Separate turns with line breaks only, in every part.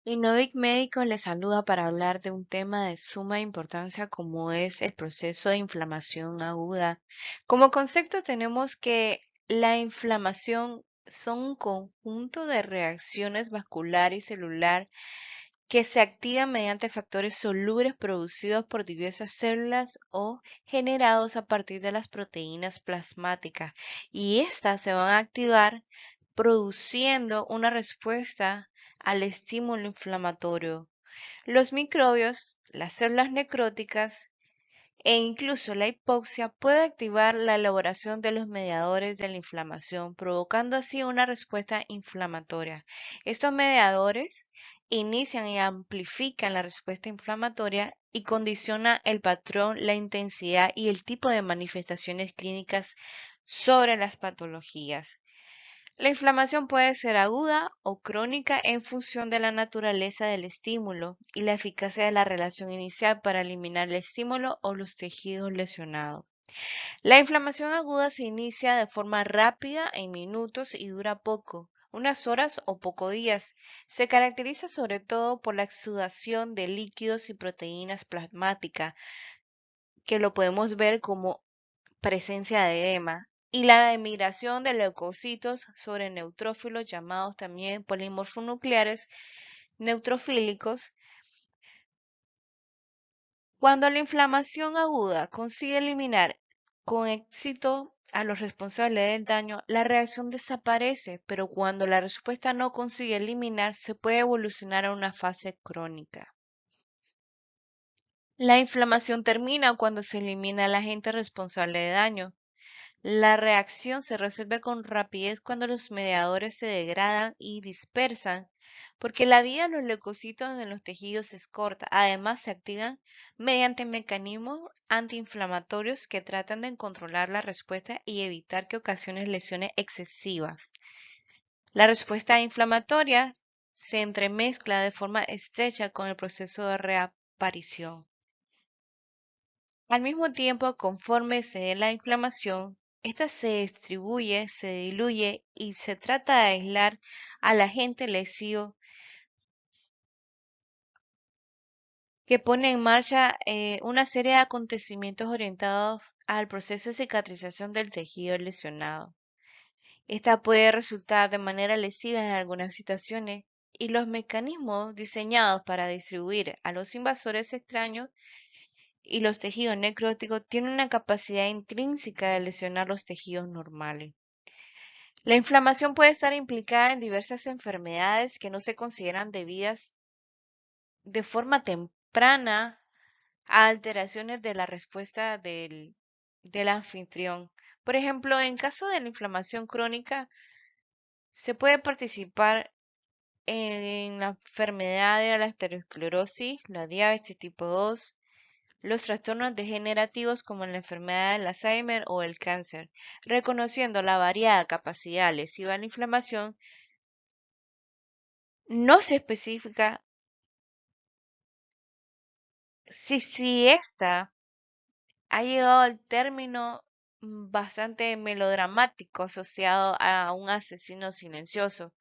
Innovic Médico les saluda para hablar de un tema de suma importancia como es el proceso de inflamación aguda. Como concepto tenemos que la inflamación son un conjunto de reacciones vascular y celular que se activan mediante factores solubles producidos por diversas células o generados a partir de las proteínas plasmáticas y estas se van a activar produciendo una respuesta al estímulo inflamatorio. Los microbios, las células necróticas e incluso la hipoxia puede activar la elaboración de los mediadores de la inflamación, provocando así una respuesta inflamatoria. Estos mediadores inician y amplifican la respuesta inflamatoria y condiciona el patrón, la intensidad y el tipo de manifestaciones clínicas sobre las patologías. La inflamación puede ser aguda o crónica en función de la naturaleza del estímulo y la eficacia de la relación inicial para eliminar el estímulo o los tejidos lesionados. La inflamación aguda se inicia de forma rápida en minutos y dura poco, unas horas o pocos días. Se caracteriza sobre todo por la exudación de líquidos y proteínas plasmáticas, que lo podemos ver como presencia de edema, y la emigración de leucocitos sobre neutrófilos llamados también polimorfonucleares neutrofílicos. Cuando la inflamación aguda consigue eliminar con éxito a los responsables del daño, la reacción desaparece, pero cuando la respuesta no consigue eliminar, se puede evolucionar a una fase crónica. La inflamación termina cuando se elimina al agente responsable de daño. La reacción se resuelve con rapidez cuando los mediadores se degradan y dispersan, porque la vida de los leucocitos en los tejidos es corta. Además, se activan mediante mecanismos antiinflamatorios que tratan de controlar la respuesta y evitar que ocasione lesiones excesivas. La respuesta inflamatoria se entremezcla de forma estrecha con el proceso de reaparición. Al mismo tiempo, conforme se dé la inflamación, esta se distribuye, se diluye y se trata de aislar al agente lesivo que pone en marcha una serie de acontecimientos orientados al proceso de cicatrización del tejido lesionado. Esta puede resultar de manera lesiva en algunas situaciones y los mecanismos diseñados para distribuir a los invasores extraños y los tejidos necróticos tienen una capacidad intrínseca de lesionar los tejidos normales. La inflamación puede estar implicada en diversas enfermedades que no se consideran debidas de forma temprana a alteraciones de la respuesta del anfitrión. Por ejemplo, en caso de la inflamación crónica, se puede participar en la enfermedad de la arteriosclerosis, la diabetes tipo 2, los trastornos degenerativos como la enfermedad del Alzheimer o el cáncer. Reconociendo la variada capacidad lesiva de la inflamación, no se especifica si ésta ha llegado al término bastante melodramático asociado a un asesino silencioso,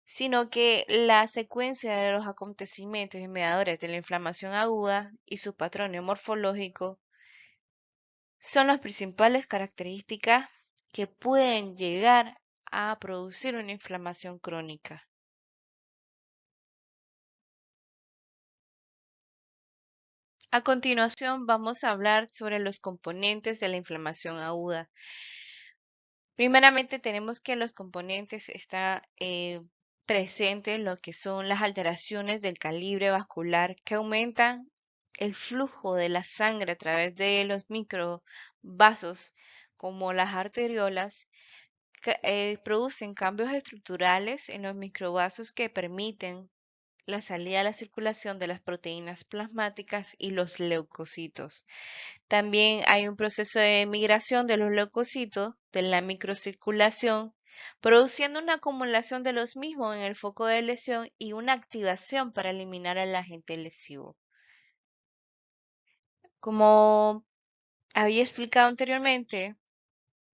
sino que la secuencia de los acontecimientos y mediadores de la inflamación aguda y su patrón morfológico son las principales características que pueden llegar a producir una inflamación crónica. A continuación vamos a hablar sobre los componentes de la inflamación aguda. Primeramente tenemos que los componentes están presentes lo que son las alteraciones del calibre vascular que aumentan el flujo de la sangre a través de los microvasos como las arteriolas, que producen cambios estructurales en los microvasos que permiten la salida a la circulación de las proteínas plasmáticas y los leucocitos. También hay un proceso de migración de los leucocitos de la microcirculación, produciendo una acumulación de los mismos en el foco de lesión y una activación para eliminar al agente lesivo. Como había explicado anteriormente,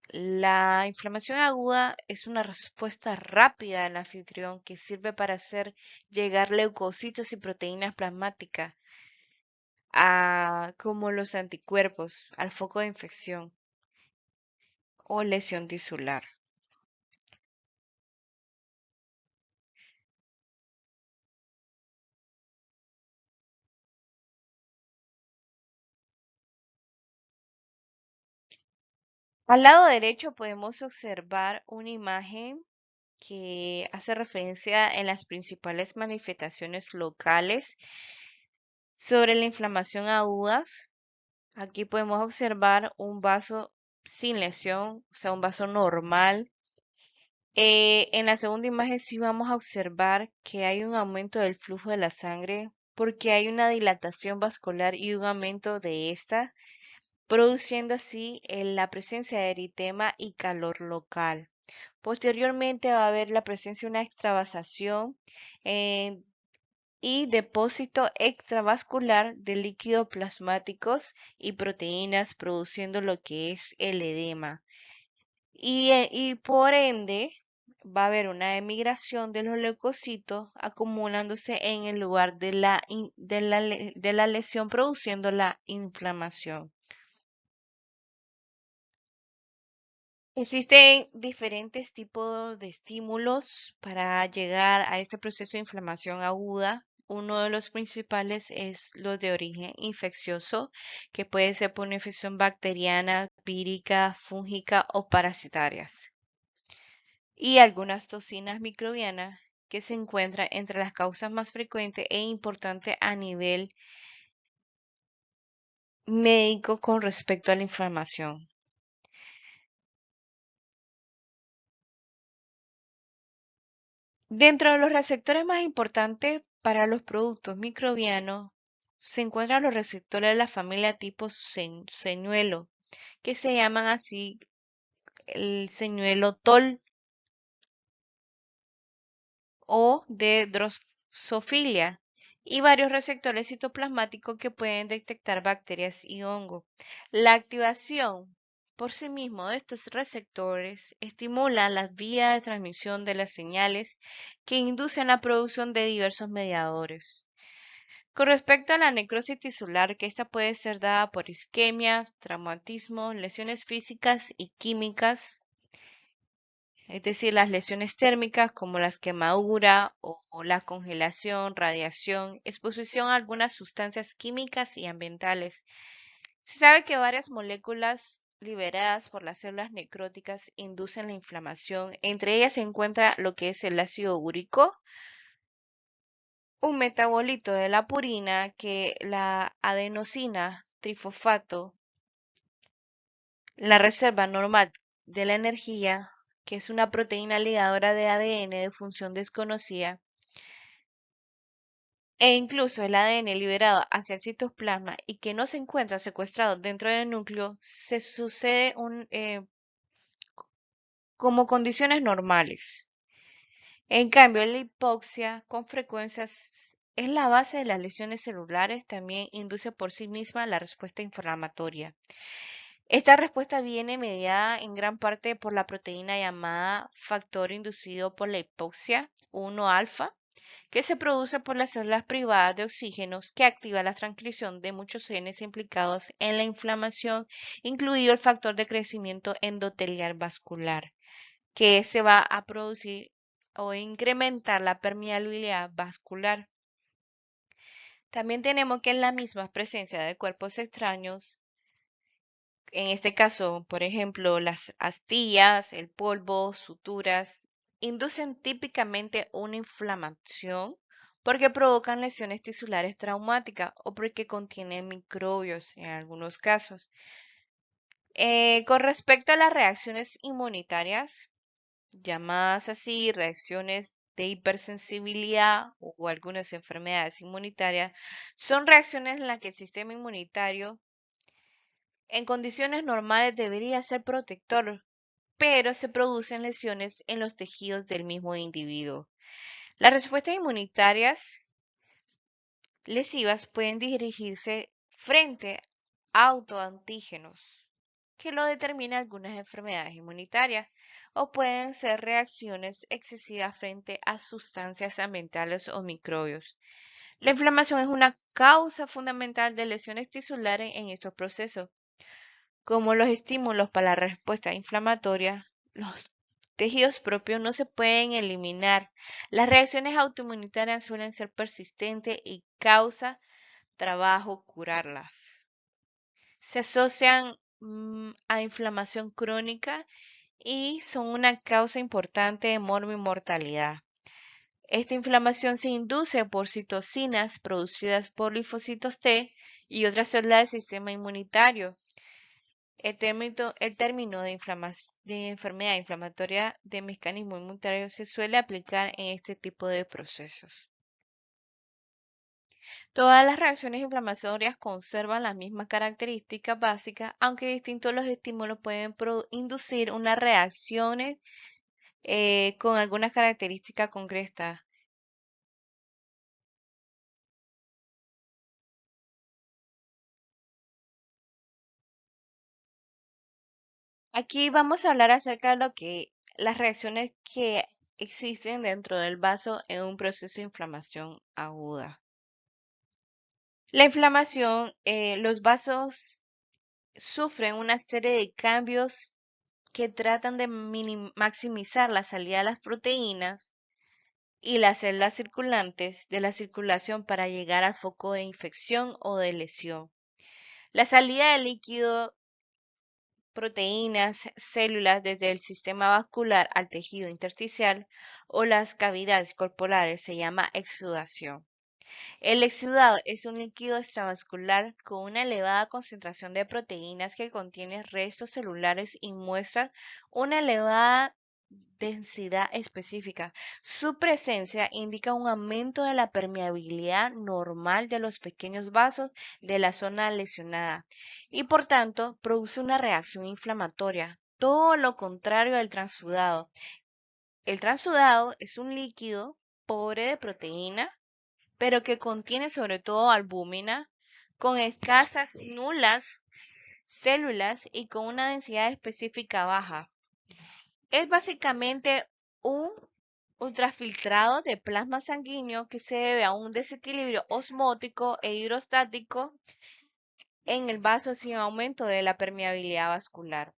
La inflamación aguda es una respuesta rápida del anfitrión que sirve para hacer llegar leucocitos y proteínas plasmáticas como los anticuerpos al foco de infección o lesión tisular. Al lado derecho podemos observar una imagen que hace referencia en las principales manifestaciones locales sobre la inflamación agudas. Aquí podemos observar un vaso sin lesión, o sea, un vaso normal. En la segunda imagen sí vamos a observar que hay un aumento del flujo de la sangre porque hay una dilatación vascular y un aumento de esta, produciendo así la presencia de eritema y calor local. Posteriormente va a haber la presencia de una extravasación eh, y depósito extravascular de líquidos plasmáticos y proteínas, produciendo lo que es el edema. Y por ende va a haber una emigración de los leucocitos acumulándose en el lugar de la lesión, produciendo la inflamación. Existen diferentes tipos de estímulos para llegar a este proceso de inflamación aguda. Uno de los principales es los de origen infeccioso, que puede ser por una infección bacteriana, vírica, fúngica o parasitarias. Y algunas toxinas microbianas que se encuentran entre las causas más frecuentes e importantes a nivel médico con respecto a la inflamación. Dentro de los receptores más importantes para los productos microbianos se encuentran los receptores de la familia tipo señuelo, que se llaman así el señuelo TOL o de Drosophila, y varios receptores citoplasmáticos que pueden detectar bacterias y hongos. La activación por sí mismo de estos receptores estimula las vías de transmisión de las señales que inducen la producción de diversos mediadores. Con respecto a la necrosis tisular, que esta puede ser dada por isquemia, traumatismo, lesiones físicas y químicas, es decir, las lesiones térmicas como las quemaduras o la congelación, radiación, exposición a algunas sustancias químicas y ambientales. Se sabe que varias moléculas liberadas por las células necróticas inducen la inflamación. Entre ellas se encuentra lo que es el ácido úrico, un metabolito de la purina, que la adenosina trifosfato, la reserva normal de la energía, que es una proteína ligadora de ADN de función desconocida, e incluso el ADN liberado hacia el citoplasma y que no se encuentra secuestrado dentro del núcleo, se sucede como condiciones normales. En cambio, la hipoxia con frecuencia es la base de las lesiones celulares, también induce por sí misma la respuesta inflamatoria. Esta respuesta viene mediada en gran parte por la proteína llamada factor inducido por la hipoxia 1-alfa, que se produce por las células privadas de oxígenos que activa la transcripción de muchos genes implicados en la inflamación, incluido el factor de crecimiento endotelial vascular, que se va a producir o incrementar la permeabilidad vascular. También tenemos que en la misma presencia de cuerpos extraños, en este caso, por ejemplo, las astillas, el polvo, suturas, inducen típicamente una inflamación porque provocan lesiones tisulares traumáticas o porque contienen microbios en algunos casos. Con respecto a las reacciones inmunitarias, llamadas así reacciones de hipersensibilidad o algunas enfermedades inmunitarias, son reacciones en las que el sistema inmunitario en condiciones normales debería ser protector, pero se producen lesiones en los tejidos del mismo individuo. Las respuestas inmunitarias lesivas pueden dirigirse frente a autoantígenos, ¿ok? que lo determinan algunas enfermedades inmunitarias o pueden ser reacciones excesivas frente a sustancias ambientales o microbios. La inflamación es una causa fundamental de lesiones tisulares en estos procesos. Como los estímulos para la respuesta inflamatoria, los tejidos propios no se pueden eliminar. Las reacciones autoinmunitarias suelen ser persistentes y causa trabajo curarlas. Se asocian a inflamación crónica y son una causa importante de mortalidad. Esta inflamación se induce por citocinas producidas por linfocitos T y otras células del sistema inmunitario. El término de enfermedad inflamatoria de mecanismo inmunitario se suele aplicar en este tipo de procesos. Todas las reacciones inflamatorias conservan las mismas características básicas, aunque distintos los estímulos pueden inducir unas reacciones con algunas características concretas. Aquí vamos a hablar acerca de lo que las reacciones que existen dentro del vaso en un proceso de inflamación aguda. La inflamación, los vasos sufren una serie de cambios que tratan de maximizar la salida de las proteínas y las células circulantes de la circulación para llegar al foco de infección o de lesión. La salida de líquido, proteínas, células desde el sistema vascular al tejido intersticial o las cavidades corporales se llama exudación. El exudado es un líquido extravascular con una elevada concentración de proteínas que contiene restos celulares y muestra una elevada densidad específica. Su presencia indica un aumento de la permeabilidad normal de los pequeños vasos de la zona lesionada y por tanto produce una reacción inflamatoria. Todo lo contrario del transudado. El transudado es un líquido pobre de proteína pero que contiene sobre todo albúmina, con escasas, nulas células y con una densidad específica baja. Es básicamente un ultrafiltrado de plasma sanguíneo que se debe a un desequilibrio osmótico e hidrostático en el vaso sin aumento de la permeabilidad vascular.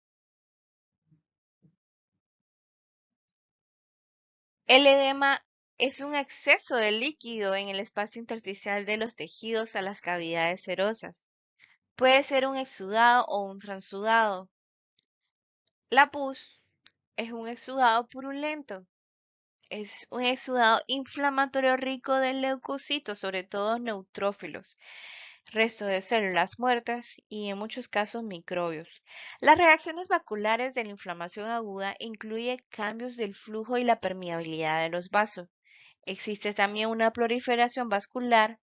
El edema es un exceso de líquido en el espacio intersticial de los tejidos a las cavidades serosas. Puede ser un exudado o un transudado. La pus es un exudado purulento. Es un exudado inflamatorio rico de leucocitos, sobre todo neutrófilos, restos de células muertas y en muchos casos microbios. Las reacciones vasculares de la inflamación aguda incluyen cambios del flujo y la permeabilidad de los vasos. Existe también una proliferación vascular,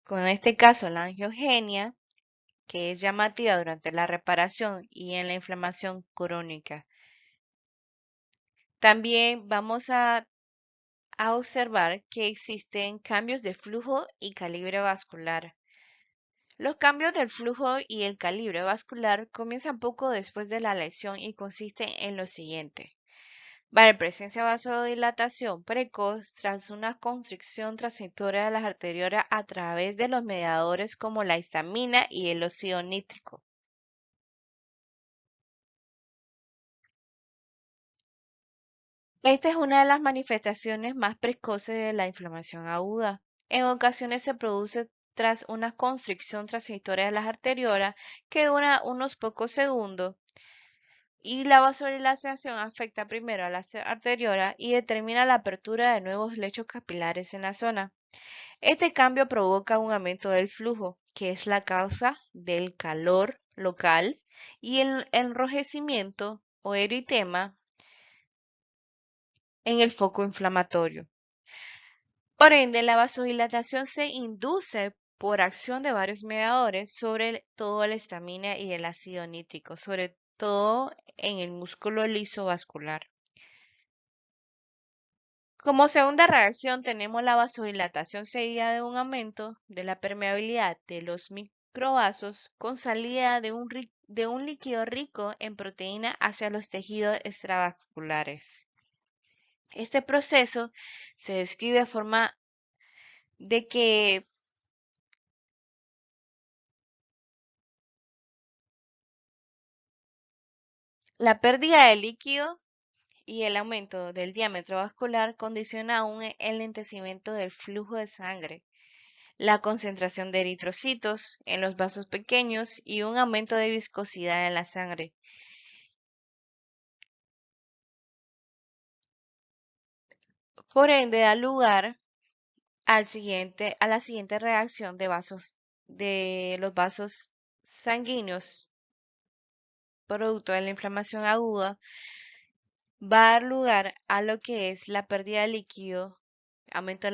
con en este caso la angiogenia, que es llamativa durante la reparación y en la inflamación crónica. También vamos a observar que existen cambios de flujo y calibre vascular. Los cambios del flujo y el calibre vascular comienzan poco después de la lesión y consisten en lo siguiente. Va a haber presencia de vasodilatación precoz tras una constricción transitoria de las arteriolas a través de los mediadores como la histamina y el óxido nítrico. Esta es una de las manifestaciones más precoces de la inflamación aguda. En ocasiones se produce tras una constricción transitoria de las arteriolas que dura unos pocos segundos y la vasodilatación afecta primero a las arteriolas y determina la apertura de nuevos lechos capilares en la zona. Este cambio provoca un aumento del flujo, que es la causa del calor local y el enrojecimiento o eritema en el foco inflamatorio. Por ende, la vasodilatación se induce por acción de varios mediadores, sobre todo la histamina y el ácido nítrico, sobre todo en el músculo liso vascular. Como segunda reacción tenemos la vasodilatación seguida de un aumento de la permeabilidad de los microvasos con salida de un líquido rico en proteína hacia los tejidos extravasculares. Este proceso se describe de forma de que la pérdida de líquido y el aumento del diámetro vascular condiciona un enlentecimiento del flujo de sangre, la concentración de eritrocitos en los vasos pequeños y un aumento de viscosidad en la sangre. Por ende, da lugar a la siguiente reacción de los vasos sanguíneos, producto de la inflamación aguda, va a dar lugar a lo que es la pérdida de líquido, aumento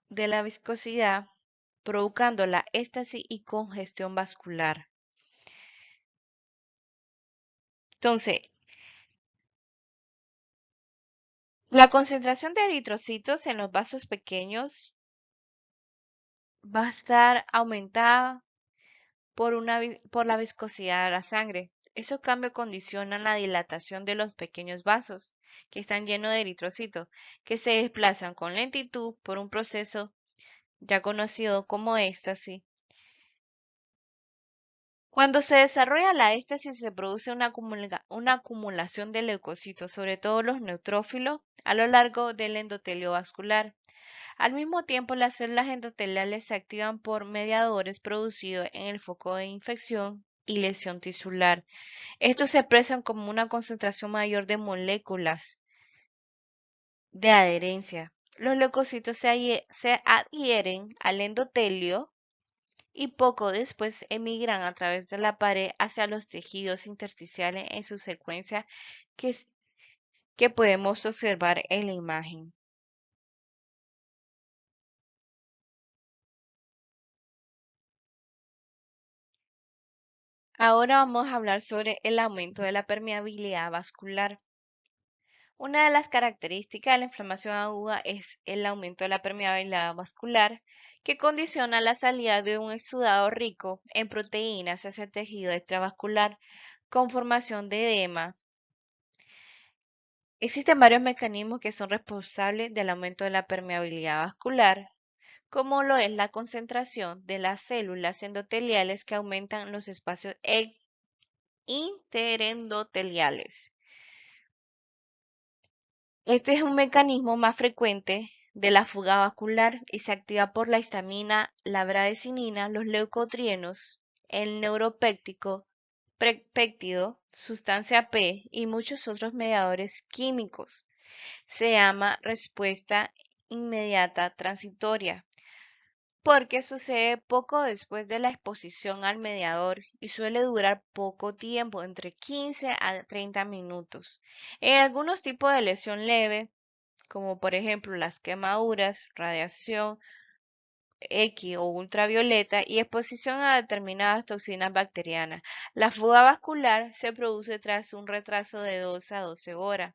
de la viscosidad, provocando la éstasis y congestión vascular. Entonces, la concentración de eritrocitos en los vasos pequeños va a estar aumentada por la viscosidad de la sangre. Esos cambios condicionan la dilatación de los pequeños vasos, que están llenos de eritrocitos, que se desplazan con lentitud por un proceso ya conocido como éxtasis. Cuando se desarrolla la éstasis se produce una acumulación de leucocitos, sobre todo los neutrófilos, a lo largo del endotelio vascular. Al mismo tiempo, las células endoteliales se activan por mediadores producidos en el foco de infección y lesión tisular. Estos se expresan como una concentración mayor de moléculas de adherencia. Los leucocitos se adhieren al endotelio y poco después emigran a través de la pared hacia los tejidos intersticiales en su secuencia que, que podemos observar en la imagen. Ahora vamos a hablar sobre el aumento de la permeabilidad vascular. Una de las características de la inflamación aguda es el aumento de la permeabilidad vascular, que condiciona la salida de un exudado rico en proteínas hacia el tejido extravascular con formación de edema. Existen varios mecanismos que son responsables del aumento de la permeabilidad vascular, como lo es la concentración de las células endoteliales que aumentan los espacios interendoteliales. Este es un mecanismo más frecuente de la fuga vascular y se activa por la histamina, la bradycinina, los leucotrienos, el neuropéptido, sustancia P y muchos otros mediadores químicos. Se llama respuesta inmediata transitoria porque sucede poco después de la exposición al mediador y suele durar poco tiempo, entre 15 a 30 minutos. En algunos tipos de lesión leve, como por ejemplo las quemaduras, radiación X o ultravioleta y exposición a determinadas toxinas bacterianas, la fuga vascular se produce tras un retraso de 12 a 12 horas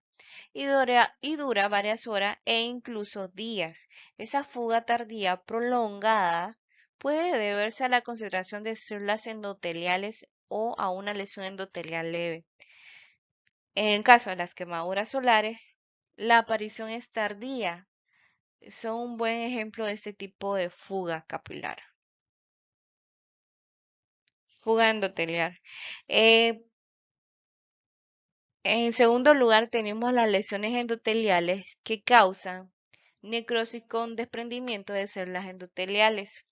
y dura varias horas e incluso días. Esa fuga tardía prolongada puede deberse a la concentración de células endoteliales o a una lesión endotelial leve. En el caso de las quemaduras solares, la aparición es tardía. Son un buen ejemplo de este tipo de fuga capilar. Fuga endotelial. Eh, En segundo lugar, tenemos las lesiones endoteliales que causan necrosis con desprendimiento de células endoteliales.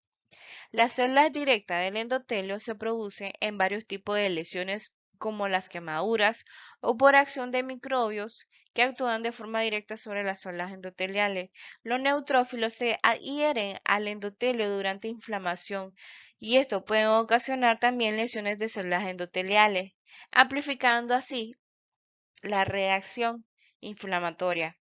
Las células directas del endotelio se producen en varios tipos de lesiones como las quemaduras o por acción de microbios que actúan de forma directa sobre las células endoteliales. Los neutrófilos se adhieren al endotelio durante inflamación y esto puede ocasionar también lesiones de células endoteliales, amplificando así la reacción inflamatoria.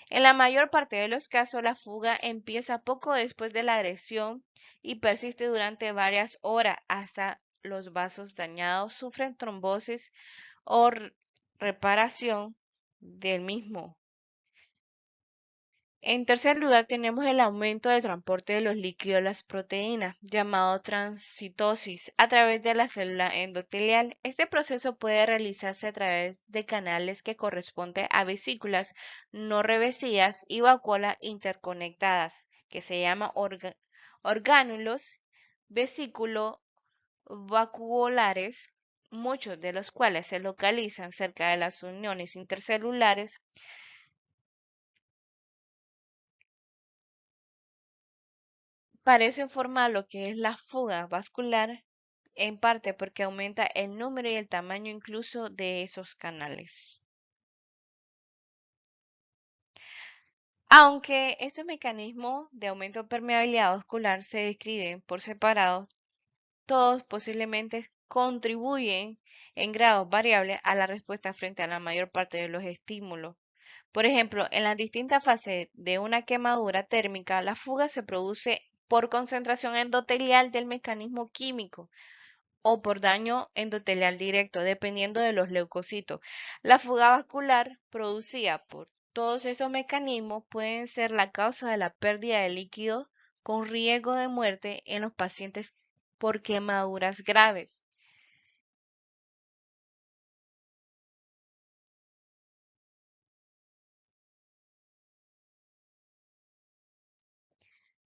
En la mayor parte de los casos, la fuga empieza poco después de la agresión y persiste durante varias horas hasta los vasos dañados sufren trombosis o reparación del mismo. En tercer lugar, tenemos el aumento del transporte de los líquidos de las proteínas, llamado transcitosis, a través de la célula endotelial. Este proceso puede realizarse a través de canales que corresponden a vesículas no revestidas y vacuolas interconectadas, que se llama orgánulos vesículo vacuolares, muchos de los cuales se localizan cerca de las uniones intercelulares. Parecen formar lo que es la fuga vascular, en parte porque aumenta el número y el tamaño incluso de esos canales. Aunque estos mecanismos de aumento de permeabilidad vascular se describen por separado, todos posiblemente contribuyen en grados variables a la respuesta frente a la mayor parte de los estímulos. Por ejemplo, en las distintas fases de una quemadura térmica, la fuga se produce por concentración endotelial del mecanismo químico o por daño endotelial directo, dependiendo de los leucocitos. La fuga vascular producida por todos estos mecanismos pueden ser la causa de la pérdida de líquido con riesgo de muerte en los pacientes por quemaduras graves.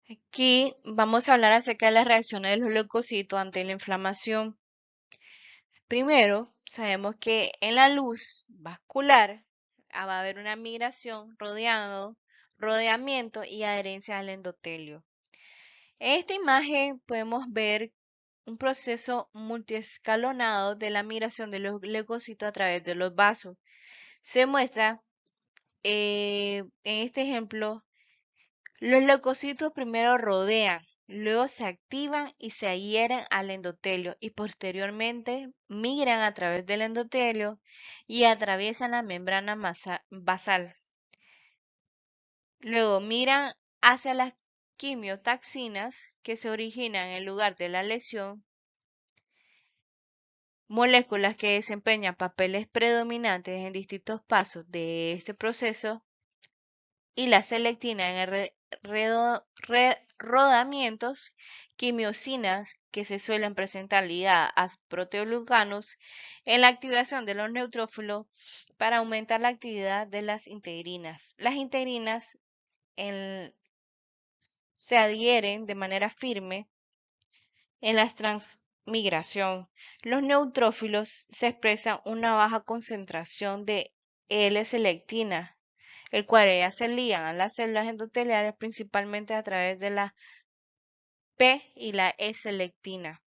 Aquí vamos a hablar acerca de las reacciones de los leucocitos ante la inflamación. Primero, sabemos que en la luz vascular va a haber una migración, rodeamiento y adherencia al endotelio. En esta imagen podemos ver un proceso multiescalonado de la migración de los leucocitos a través de los vasos. Se muestra en este ejemplo, los leucocitos primero rodean, luego se activan y se adhieren al endotelio y posteriormente migran a través del endotelio y atraviesan la membrana basal. Luego miran hacia las quimiotaxinas que se originan en lugar de la lesión, moléculas que desempeñan papeles predominantes en distintos pasos de este proceso, y la selectina en el rodamientos, quimiosinas que se suelen presentar ligadas a proteoglucanos en la activación de los neutrófilos para aumentar la actividad de las integrinas. Las integrinas se adhieren de manera firme en la transmigración. Los neutrófilos se expresan una baja concentración de L-selectina, el cual ellas se ligan a las células endoteliales principalmente a través de la P y la E-selectina,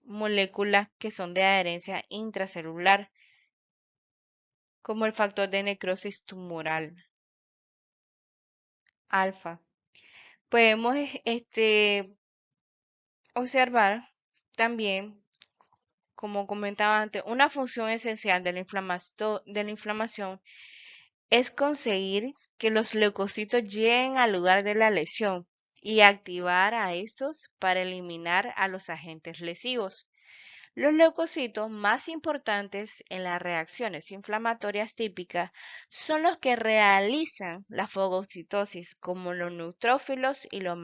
moléculas que son de adherencia intracelular, como el factor de necrosis tumoral alfa. Podemos observar también, como comentaba antes, una función esencial de la inflamación es conseguir que los leucocitos lleguen al lugar de la lesión y activar a estos para eliminar a los agentes lesivos. Los leucocitos más importantes en las reacciones inflamatorias típicas son los que realizan la fagocitosis, como los neutrófilos y los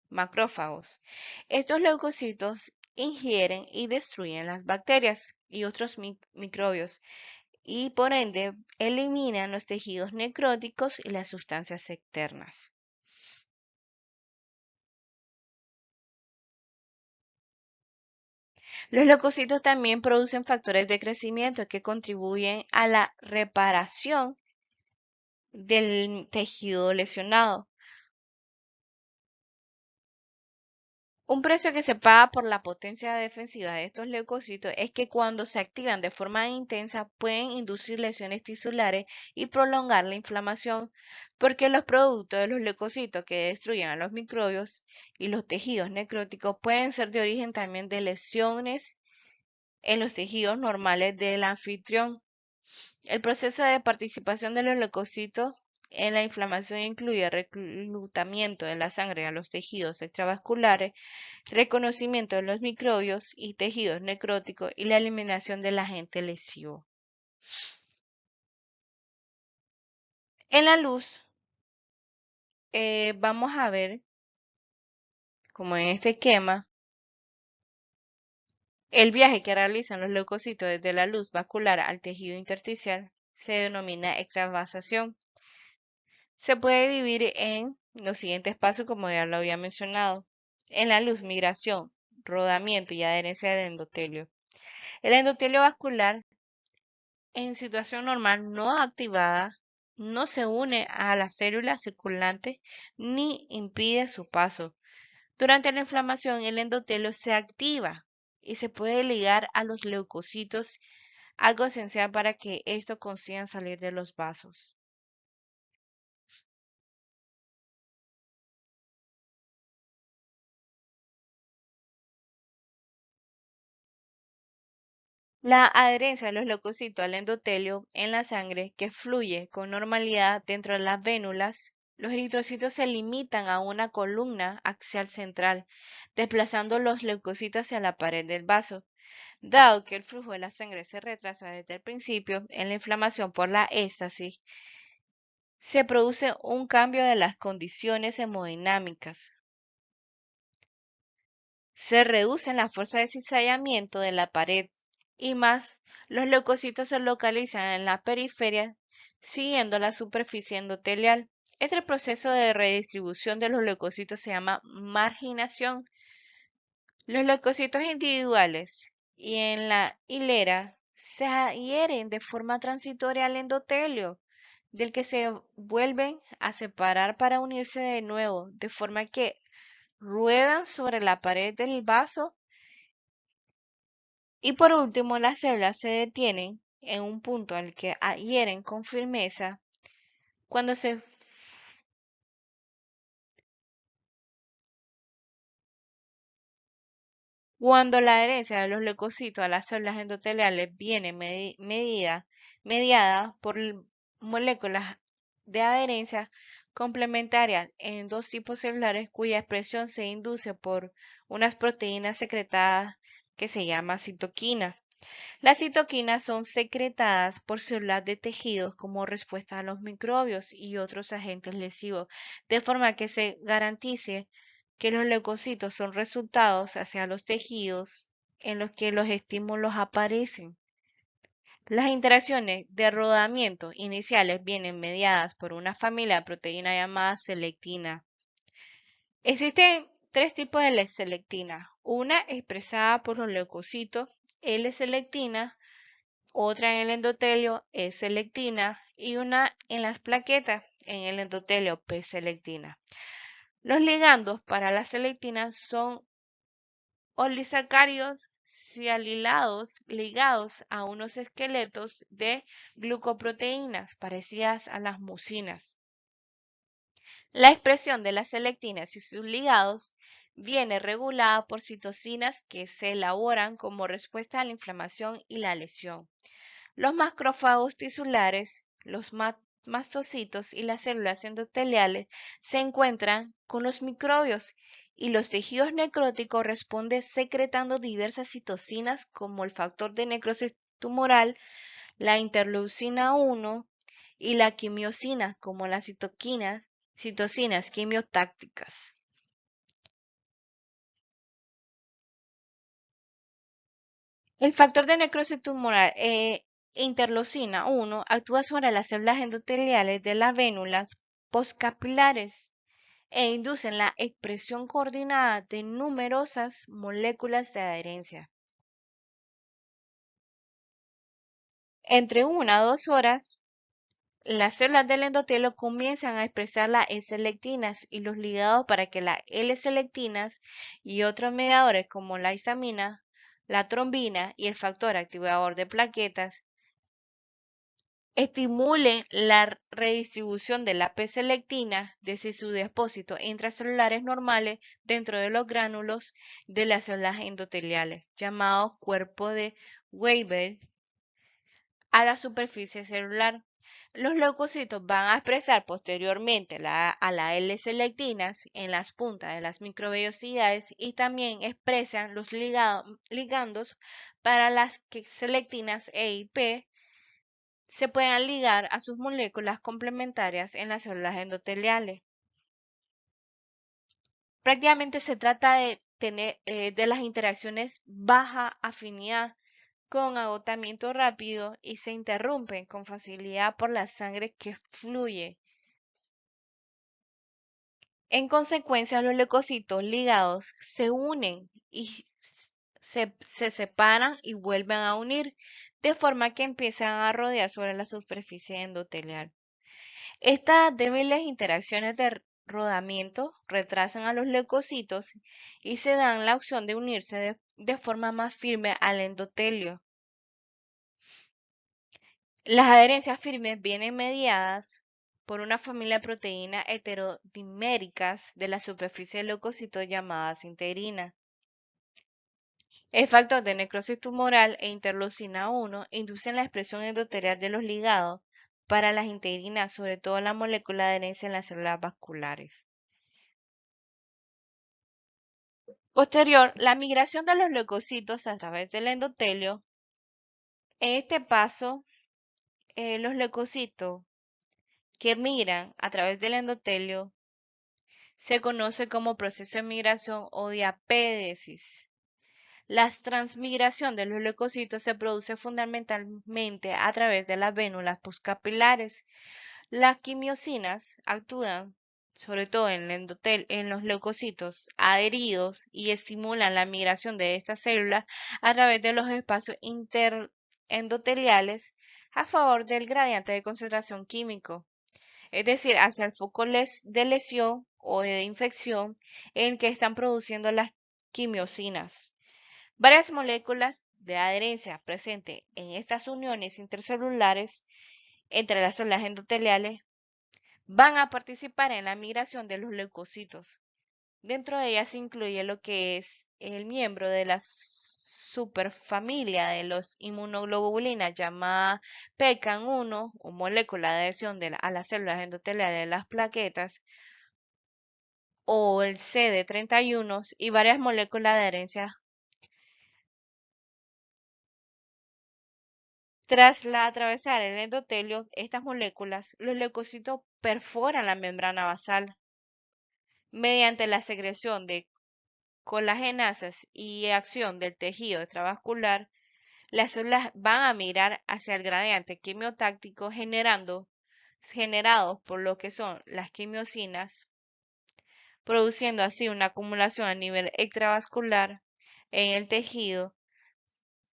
macrófagos. Estos leucocitos ingieren y destruyen las bacterias y otros microbios y por ende eliminan los tejidos necróticos y las sustancias externas. Los leucocitos también producen factores de crecimiento que contribuyen a la reparación del tejido lesionado. Un precio que se paga por la potencia defensiva de estos leucocitos es que cuando se activan de forma intensa pueden inducir lesiones tisulares y prolongar la inflamación, porque los productos de los leucocitos que destruyen a los microbios y los tejidos necróticos pueden ser de origen también de lesiones en los tejidos normales del anfitrión. El proceso de participación de los leucocitos en la inflamación incluye reclutamiento de la sangre a los tejidos extravasculares, reconocimiento de los microbios y tejidos necróticos y la eliminación del agente lesivo. En la luz vamos a ver, como en este esquema, el viaje que realizan los leucocitos desde la luz vascular al tejido intersticial se denomina extravasación. Se puede dividir en los siguientes pasos, como ya lo había mencionado. En la luz, migración, rodamiento y adherencia del endotelio. El endotelio vascular, en situación normal no activada, no se une a las células circulantes ni impide su paso. Durante la inflamación, el endotelio se activa y se puede ligar a los leucocitos, algo esencial para que estos consigan salir de los vasos. La adherencia de los leucocitos al endotelio en la sangre, que fluye con normalidad dentro de las vénulas, los eritrocitos se limitan a una columna axial central, desplazando los leucocitos hacia la pared del vaso. Dado que el flujo de la sangre se retrasa desde el principio, en la inflamación por la éstasis, se produce un cambio de las condiciones hemodinámicas. Se reduce la fuerza de cizallamiento de la pared y más, los leucocitos se localizan en la periferia siguiendo la superficie endotelial. Este proceso de redistribución de los leucocitos se llama marginación. Los leucocitos individuales y en la hilera se adhieren de forma transitoria al endotelio, del que se vuelven a separar para unirse de nuevo, de forma que ruedan sobre la pared del vaso. Y por último, las células se detienen en un punto al que adhieren con firmeza cuando se cuando la adherencia de los leucocitos a las células endoteliales viene mediada por moléculas de adherencia complementarias en dos tipos celulares cuya expresión se induce por unas proteínas secretadas que se llama citoquinas. Las citoquinas son secretadas por células de tejidos como respuesta a los microbios y otros agentes lesivos, de forma que se garantice que los leucocitos son resultados hacia los tejidos en los que los estímulos aparecen. Las interacciones de rodamiento iniciales vienen mediadas por una familia de proteínas llamada selectina. Existen tres tipos de selectina. Una expresada por los leucocitos, L-selectina, otra en el endotelio es selectina y una en las plaquetas en el endotelio P-selectina. Los ligandos para la selectina son oligosacáridos sialilados ligados a unos esqueletos de glucoproteínas parecidas a las mucinas. La expresión de las selectinas y sus ligados viene regulada por citocinas que se elaboran como respuesta a la inflamación y la lesión. Los macrófagos tisulares, los mastocitos y las células endoteliales se encuentran con los microbios y los tejidos necróticos responden secretando diversas citocinas como el factor de necrosis tumoral, la interleucina 1 y la quimiosina como las citocinas quimiotácticas. El factor de necrosis tumoral interleucina 1 actúa sobre las células endoteliales de las vénulas postcapilares e inducen la expresión coordinada de numerosas moléculas de adherencia. Entre 1 a 2 horas, las células del endotelio comienzan a expresar las E-selectinas y los ligados para que las L-selectinas y otros mediadores como la histamina, la trombina y el factor activador de plaquetas estimulen la redistribución de la P-selectina desde sus depósitos intracelulares normales dentro de los gránulos de las células endoteliales, llamados cuerpo de Weber, a la superficie celular. Los leucocitos van a expresar posteriormente a la L-selectinas en las puntas de las microvellosidades y también expresan los ligandos para las selectinas E y P se pueden ligar a sus moléculas complementarias en las células endoteliales. Prácticamente se trata de tener de las interacciones baja afinidad con agotamiento rápido y se interrumpen con facilidad por la sangre que fluye. En consecuencia, los leucocitos ligados se unen y se separan y vuelven a unir, de forma que empiezan a rodear sobre la superficie endotelial. Estas débiles interacciones de rodamiento retrasan a los leucocitos y se dan la opción de unirse de forma más firme al endotelio. Las adherencias firmes vienen mediadas por una familia de proteínas heterodiméricas de la superficie del leucocito llamadas integrinas. El factor de necrosis tumoral e interleucina 1 inducen la expresión endotelial de los ligados para las integrinas, sobre todo la molécula de adherencia en las células vasculares. Posterior, la migración de los leucocitos a través del endotelio. En este paso, los leucocitos que migran a través del endotelio se conoce como proceso de migración o diapédesis. La transmigración de los leucocitos se produce fundamentalmente a través de las vénulas postcapilares. Las quimiosinas actúan sobre todo en los leucocitos adheridos y estimulan la migración de estas células a través de los espacios interendoteliales a favor del gradiente de concentración químico, es decir, hacia el foco de lesión o de infección en que están produciendo las quimiosinas. Varias moléculas de adherencia presentes en estas uniones intercelulares entre las células endoteliales van a participar en la migración de los leucocitos. Dentro de ellas se incluye lo que es el miembro de la superfamilia de los inmunoglobulinas llamada PECAN1 o molécula de adhesión a las células endoteliales de las plaquetas o el CD31 y varias moléculas de adherencia. Tras atravesar el endotelio, estas moléculas, los leucocitos perforan la membrana basal mediante la secreción de colagenasas y acción del tejido extravascular. Las células van a migrar hacia el gradiente quimiotáctico generados por lo que son las quimiosinas, produciendo así una acumulación a nivel extravascular en el tejido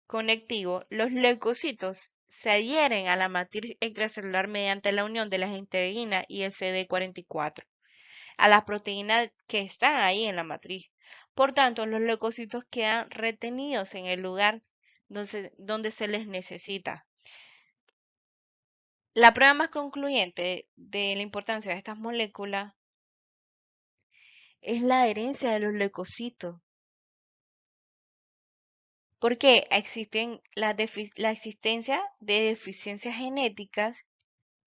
conectivo. Los leucocitos se adhieren a la matriz extracelular mediante la unión de las integrinas y el CD44 a las proteínas que están ahí en la matriz. Por tanto, los leucocitos quedan retenidos en el lugar donde se les necesita. La prueba más concluyente de la importancia de estas moléculas es la adherencia de los leucocitos, porque existen la existencia de deficiencias genéticas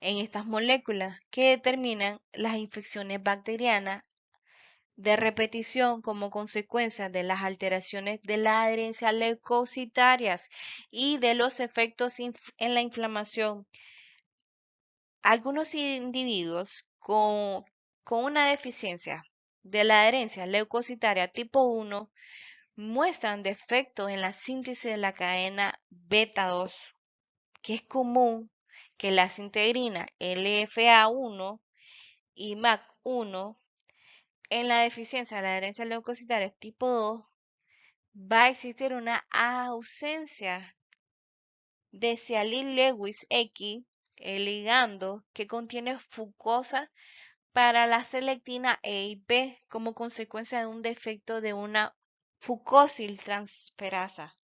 en estas moléculas que determinan las infecciones bacterianas de repetición como consecuencia de las alteraciones de la adherencia leucocitarias y de los efectos en la inflamación. Algunos individuos con una deficiencia de la adherencia leucocitaria tipo 1 muestran defectos en la síntesis de la cadena beta 2, que es común que las integrinas LFA1 y MAC1 en la deficiencia de la adherencia leucocitaria tipo 2 va a existir una ausencia de sialil-Lewis X, el ligando que contiene fucosa para la selectina E y B como consecuencia de un defecto de una fucosiltransferasa,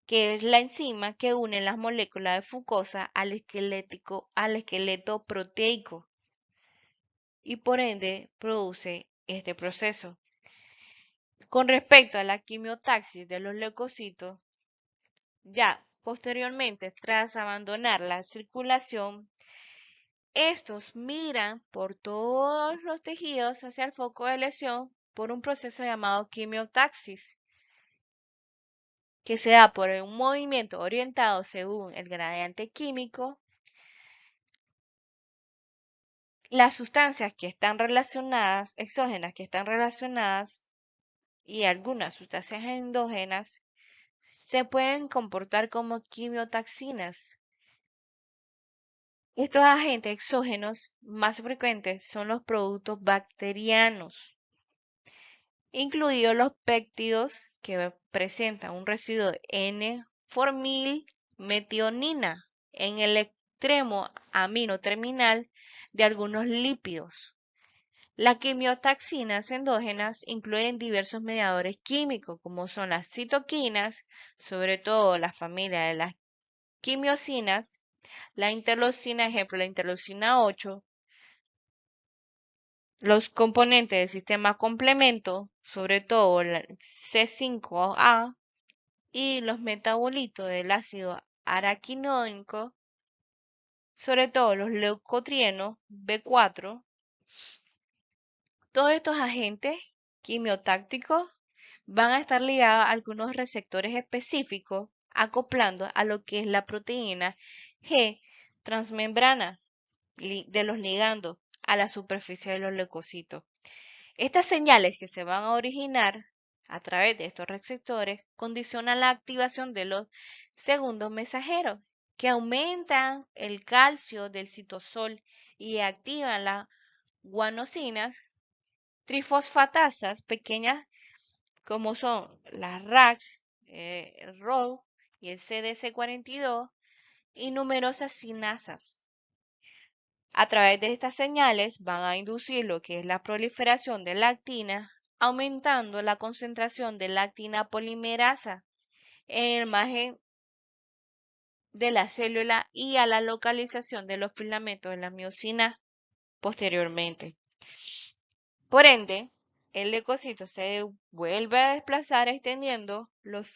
que es la enzima que une las moléculas de fucosa al esqueleto proteico y por ende produce este proceso. Con respecto a la quimiotaxis de los leucocitos, ya posteriormente, tras abandonar la circulación, estos migran por todos los tejidos hacia el foco de lesión por un proceso llamado quimiotaxis, que se da por un movimiento orientado según el gradiente químico Las sustancias que están relacionadas, exógenas que están relacionadas y algunas sustancias endógenas se pueden comportar como quimiotaxinas. Estos agentes exógenos más frecuentes son los productos bacterianos, incluidos los péptidos que presentan un residuo de N-formilmetionina en el extremo amino terminal de algunos lípidos. Las quimiotaxinas endógenas incluyen diversos mediadores químicos, como son las citoquinas, sobre todo la familia de las quimiosinas, la interleucina, ejemplo, la interleucina 8, los componentes del sistema complemento, sobre todo la C5A, y los metabolitos del ácido araquidónico, sobre todo los leucotrienos B4. Todos estos agentes quimiotácticos van a estar ligados a algunos receptores específicos, acoplando a lo que es la proteína G transmembrana de los ligandos a la superficie de los leucocitos. Estas señales que se van a originar a través de estos receptores condicionan la activación de los segundos mensajeros, que aumentan el calcio del citosol y activan las guanosinas trifosfatasas pequeñas como son las RAX, el ROW y el CDC42 y numerosas sinasas. A través de estas señales van a inducir lo que es la proliferación de lactina, aumentando la concentración de lactina polimerasa en el margen de la célula y a la localización de los filamentos de la miosina posteriormente. Por ende, el leucocito se vuelve a desplazar extendiendo los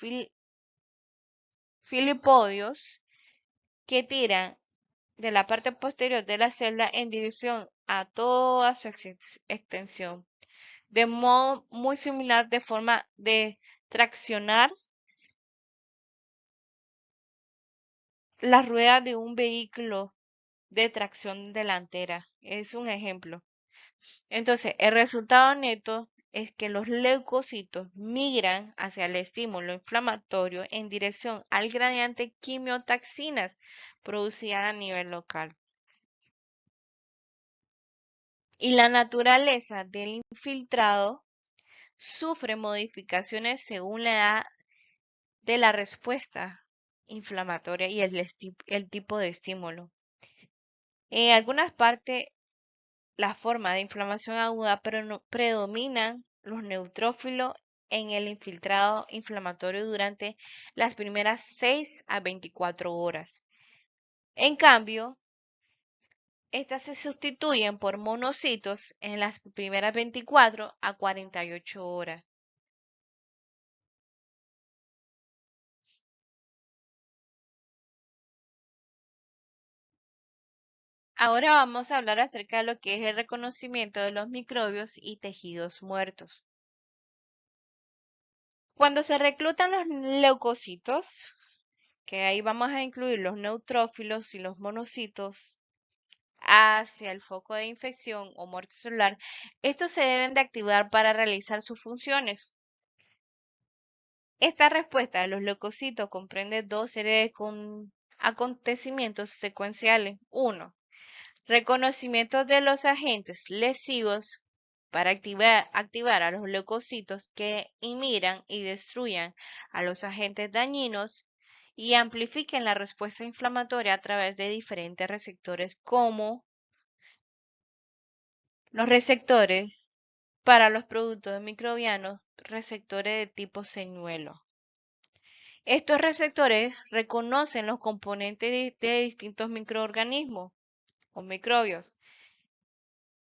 filipodios que tiran de la parte posterior de la célula en dirección a toda su extensión, de modo muy similar de forma de traccionar las ruedas de un vehículo de tracción delantera. Es un ejemplo. Entonces, el resultado neto es que los leucocitos migran hacia el estímulo inflamatorio en dirección al gradiente quimiotaxinas producida a nivel local. Y la naturaleza del infiltrado sufre modificaciones según la edad de la respuesta inflamatoria y el tipo de estímulo. En algunas partes, la forma de inflamación aguda predominan los neutrófilos en el infiltrado inflamatorio durante las primeras 6 a 24 horas. En cambio, estas se sustituyen por monocitos en las primeras 24 a 48 horas. Ahora vamos a hablar acerca de lo que es el reconocimiento de los microbios y tejidos muertos. Cuando se reclutan los leucocitos, que ahí vamos a incluir los neutrófilos y los monocitos, hacia el foco de infección o muerte celular, estos se deben de activar para realizar sus funciones. Esta respuesta de los leucocitos comprende dos series de acontecimientos secuenciales. Uno, reconocimiento de los agentes lesivos para activar a los leucocitos que inhiban y destruyan a los agentes dañinos y amplifiquen la respuesta inflamatoria a través de diferentes receptores como los receptores para los productos microbianos, receptores de tipo señuelo. Estos receptores reconocen los componentes de distintos microorganismos o microbios.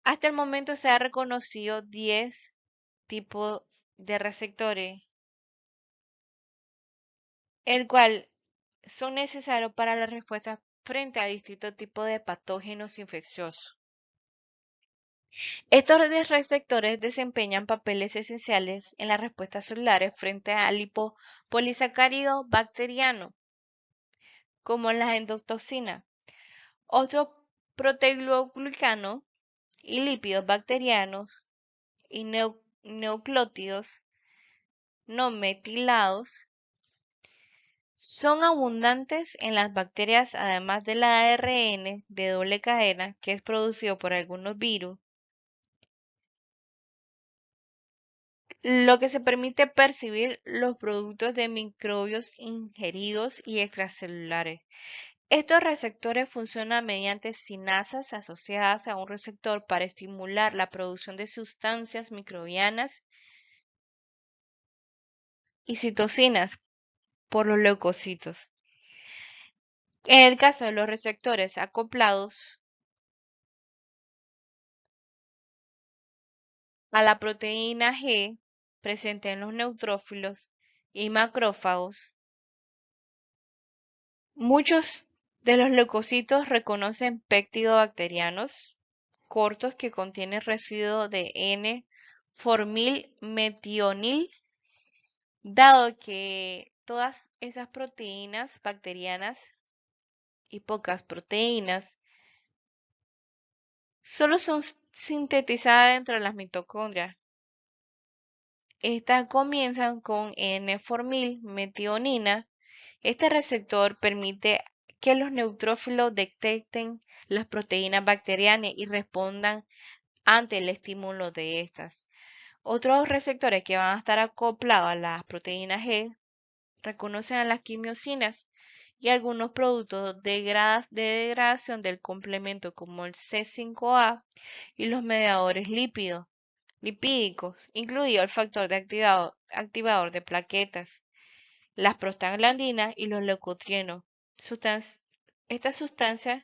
Hasta el momento se han reconocido 10 tipos de receptores, el cual son necesarios para la respuesta frente a distintos tipos de patógenos infecciosos. Estos receptores desempeñan papeles esenciales en las respuestas celulares frente al lipopolisacárido bacteriano, como las endotoxinas. Otro proteoglucano y lípidos bacterianos y nucleótidos no metilados son abundantes en las bacterias, además del ARN de doble cadena que es producido por algunos virus, lo que se permite percibir los productos de microbios ingeridos y extracelulares. Estos receptores funcionan mediante sinasas asociadas a un receptor para estimular la producción de sustancias microbianas y citocinas por los leucocitos. En el caso de los receptores acoplados a la proteína G presente en los neutrófilos y macrófagos, muchos de los leucocitos reconocen péptidobacterianos cortos que contienen residuos de N-formilmetionil, dado que todas esas proteínas bacterianas y pocas proteínas solo son sintetizadas dentro de las mitocondrias. Estas comienzan con N-formilmetionina. Este receptor permite que los neutrófilos detecten las proteínas bacterianas y respondan ante el estímulo de estas. Otros receptores que van a estar acoplados a las proteínas G reconocen a las quimiosinas y algunos productos de degradación del complemento como el C5A y los mediadores lipídicos, incluido el factor de activador de plaquetas, las prostaglandinas y los leucotrienos. Estas sustancias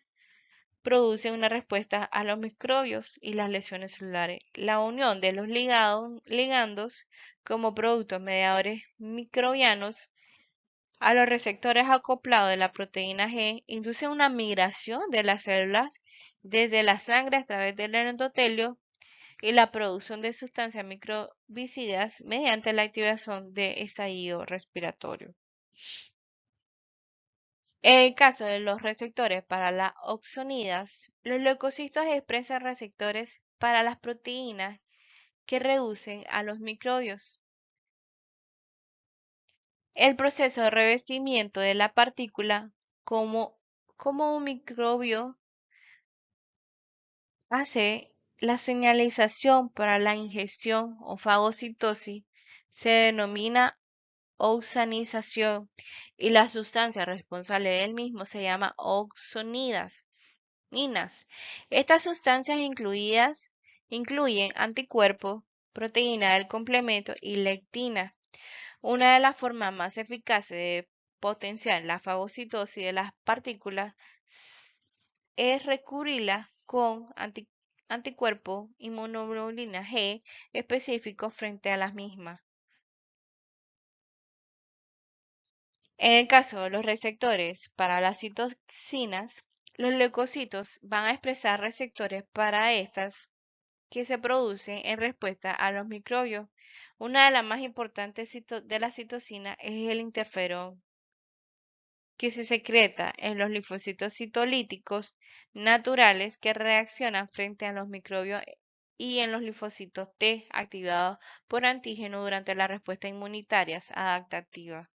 producen una respuesta a los microbios y las lesiones celulares. La unión de los ligandos como productos mediadores microbianos a los receptores acoplados de la proteína G induce una migración de las células desde la sangre a través del endotelio y la producción de sustancias microbicidas mediante la activación de estallido respiratorio. En el caso de los receptores para las oxonidas, los leucocitos expresan receptores para las proteínas que reducen a los microbios. El proceso de revestimiento de la partícula como, como un microbio hace la señalización para la ingestión o fagocitosis se denomina oxanización y la sustancia responsable del mismo se llama oxonidas. Estas sustancias incluyen anticuerpos, proteína del complemento y lectina. Una de las formas más eficaces de potenciar la fagocitosis de las partículas es recurrirla con anticuerpos inmunoglobulina G específicos frente a las mismas. En el caso de los receptores para las citocinas, los leucocitos van a expresar receptores para estas que se producen en respuesta a los microbios. Una de las más importantes de la citocina es el interferón, que se secreta en los linfocitos citolíticos naturales que reaccionan frente a los microbios y en los linfocitos T activados por antígeno durante las respuestas inmunitarias adaptativas.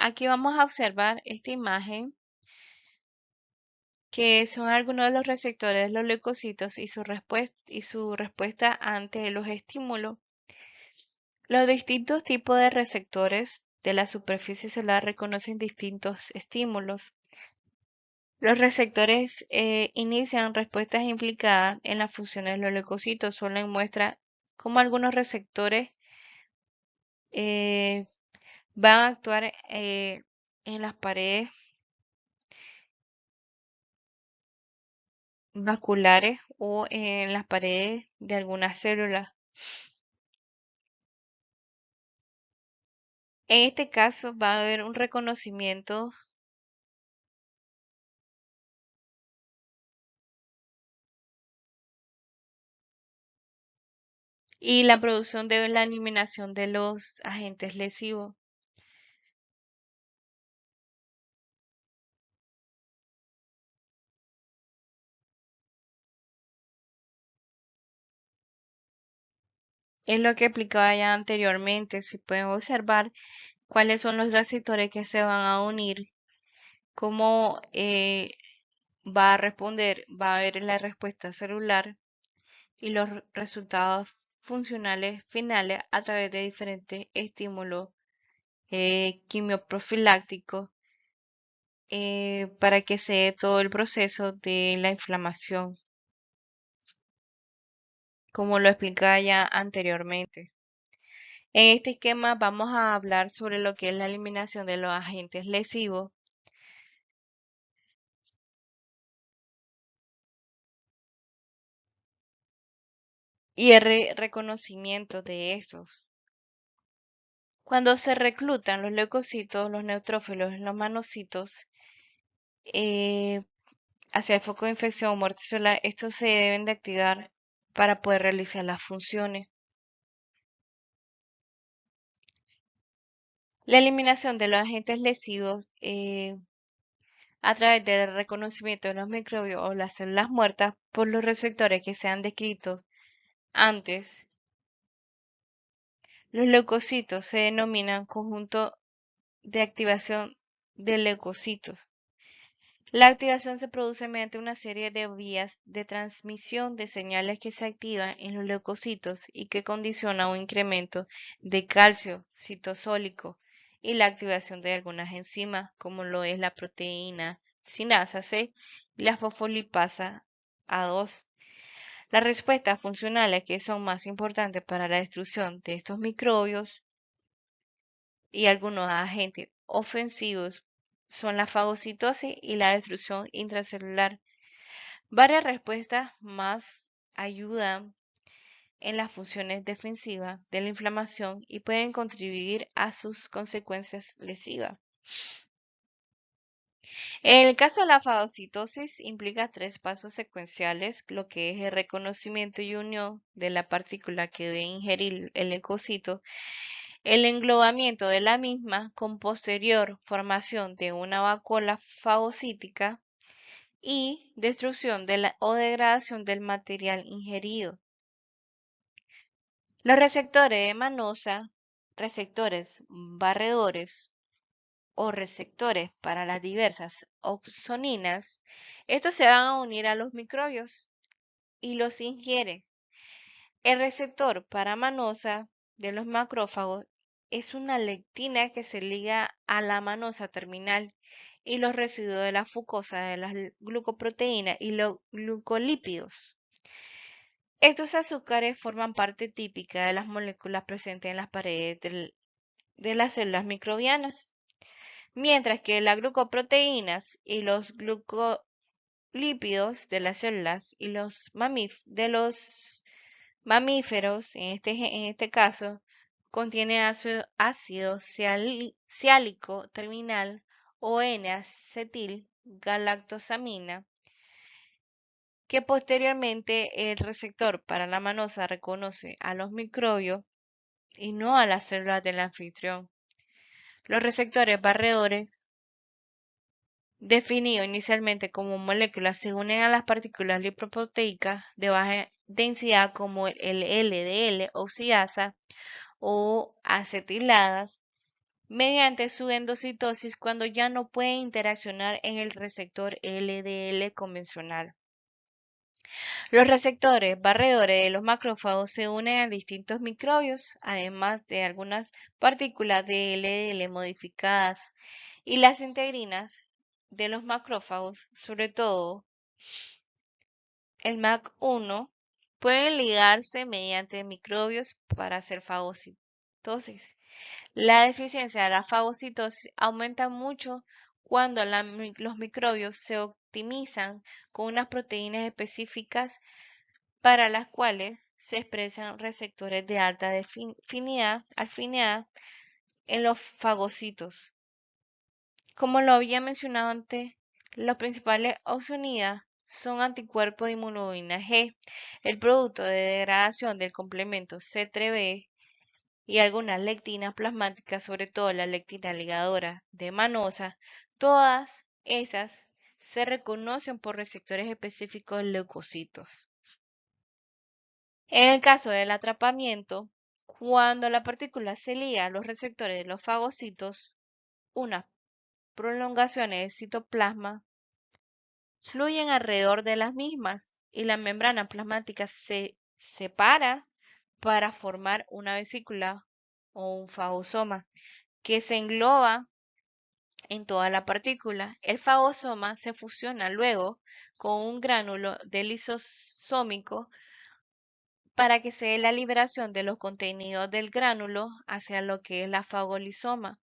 Aquí vamos a observar esta imagen que son algunos de los receptores de los leucocitos y su respuesta ante los estímulos. Los distintos tipos de receptores de la superficie celular reconocen distintos estímulos. Los receptores inician respuestas implicadas en las funciones de los leucocitos. Solo muestra cómo algunos receptores eh, van a actuar en las paredes vasculares o en las paredes de algunas células. En este caso va a haber un reconocimiento y la producción de la eliminación de los agentes lesivos. Es lo que explicaba ya anteriormente. Si pueden observar cuáles son los receptores que se van a unir, cómo va a responder, va a haber la respuesta celular y los resultados funcionales finales a través de diferentes estímulos quimioprofilácticos para que se dé todo el proceso de la inflamación, como lo explicaba ya anteriormente. En este esquema vamos a hablar sobre lo que es la eliminación de los agentes lesivos y el reconocimiento de estos. Cuando se reclutan los leucocitos, los neutrófilos, los manocitos eh, hacia el foco de infección o muerte celular, estos se deben de activar para poder realizar las funciones. La eliminación de los agentes lesivos a través del reconocimiento de los microbios o las células muertas por los receptores que se han descrito antes. Los leucocitos se denominan conjunto de activación de leucocitos. La activación se produce mediante una serie de vías de transmisión de señales que se activan en los leucocitos y que condiciona un incremento de calcio citosólico y la activación de algunas enzimas, como lo es la proteína sinasa C y la fosfolipasa A2. Las respuestas funcionales que son más importantes para la destrucción de estos microbios y algunos agentes ofensivos son la fagocitosis y la destrucción intracelular. Varias respuestas más ayudan en las funciones defensivas de la inflamación y pueden contribuir a sus consecuencias lesivas. En el caso de la fagocitosis implica tres pasos secuenciales, lo que es el reconocimiento y unión de la partícula que debe ingerir el leucocito, el englobamiento de la misma con posterior formación de una vacuola fagocítica y destrucción o degradación del material ingerido. Los receptores de manosa, receptores barredores o receptores para las diversas opsoninas, estos se van a unir a los microbios y los ingieren. El receptor para manosa de los macrófagos es una lectina que se liga a la manosa terminal y los residuos de la fucosa de las glucoproteínas y los glucolípidos. Estos azúcares forman parte típica de las moléculas presentes en las paredes de las células microbianas, mientras que las glucoproteínas y los glucolípidos de las células y de los mamíferos, en este caso, contiene ácido siálico terminal o N-acetil galactosamina, que posteriormente el receptor para la manosa reconoce a los microbios y no a las células del anfitrión. Los receptores barredores, definidos inicialmente como moléculas, se unen a las partículas lipoproteicas de baja densidad como el LDL oxidasa o acetiladas mediante su endocitosis cuando ya no pueden interaccionar en el receptor LDL convencional. Los receptores barredores de los macrófagos se unen a distintos microbios, además de algunas partículas de LDL modificadas, y las integrinas de los macrófagos, sobre todo el MAC1, pueden ligarse mediante microbios para hacer fagocitosis. La deficiencia de la fagocitosis aumenta mucho cuando los microbios se optimizan con unas proteínas específicas para las cuales se expresan receptores de alta afinidad en los fagocitos. Como lo había mencionado antes, los principales opsonidas son anticuerpos de inmunoglobulina G, el producto de degradación del complemento C3b y algunas lectinas plasmáticas, sobre todo la lectina ligadora de manosa. Todas esas se reconocen por receptores específicos de leucocitos. En el caso del atrapamiento, cuando la partícula se liga a los receptores de los fagocitos, unas prolongaciones del citoplasma fluyen alrededor de las mismas y la membrana plasmática se separa para formar una vesícula o un fagosoma que se engloba en toda la partícula. El fagosoma se fusiona luego con un gránulo de lisosómico para que se dé la liberación de los contenidos del gránulo hacia lo que es la fagolisoma.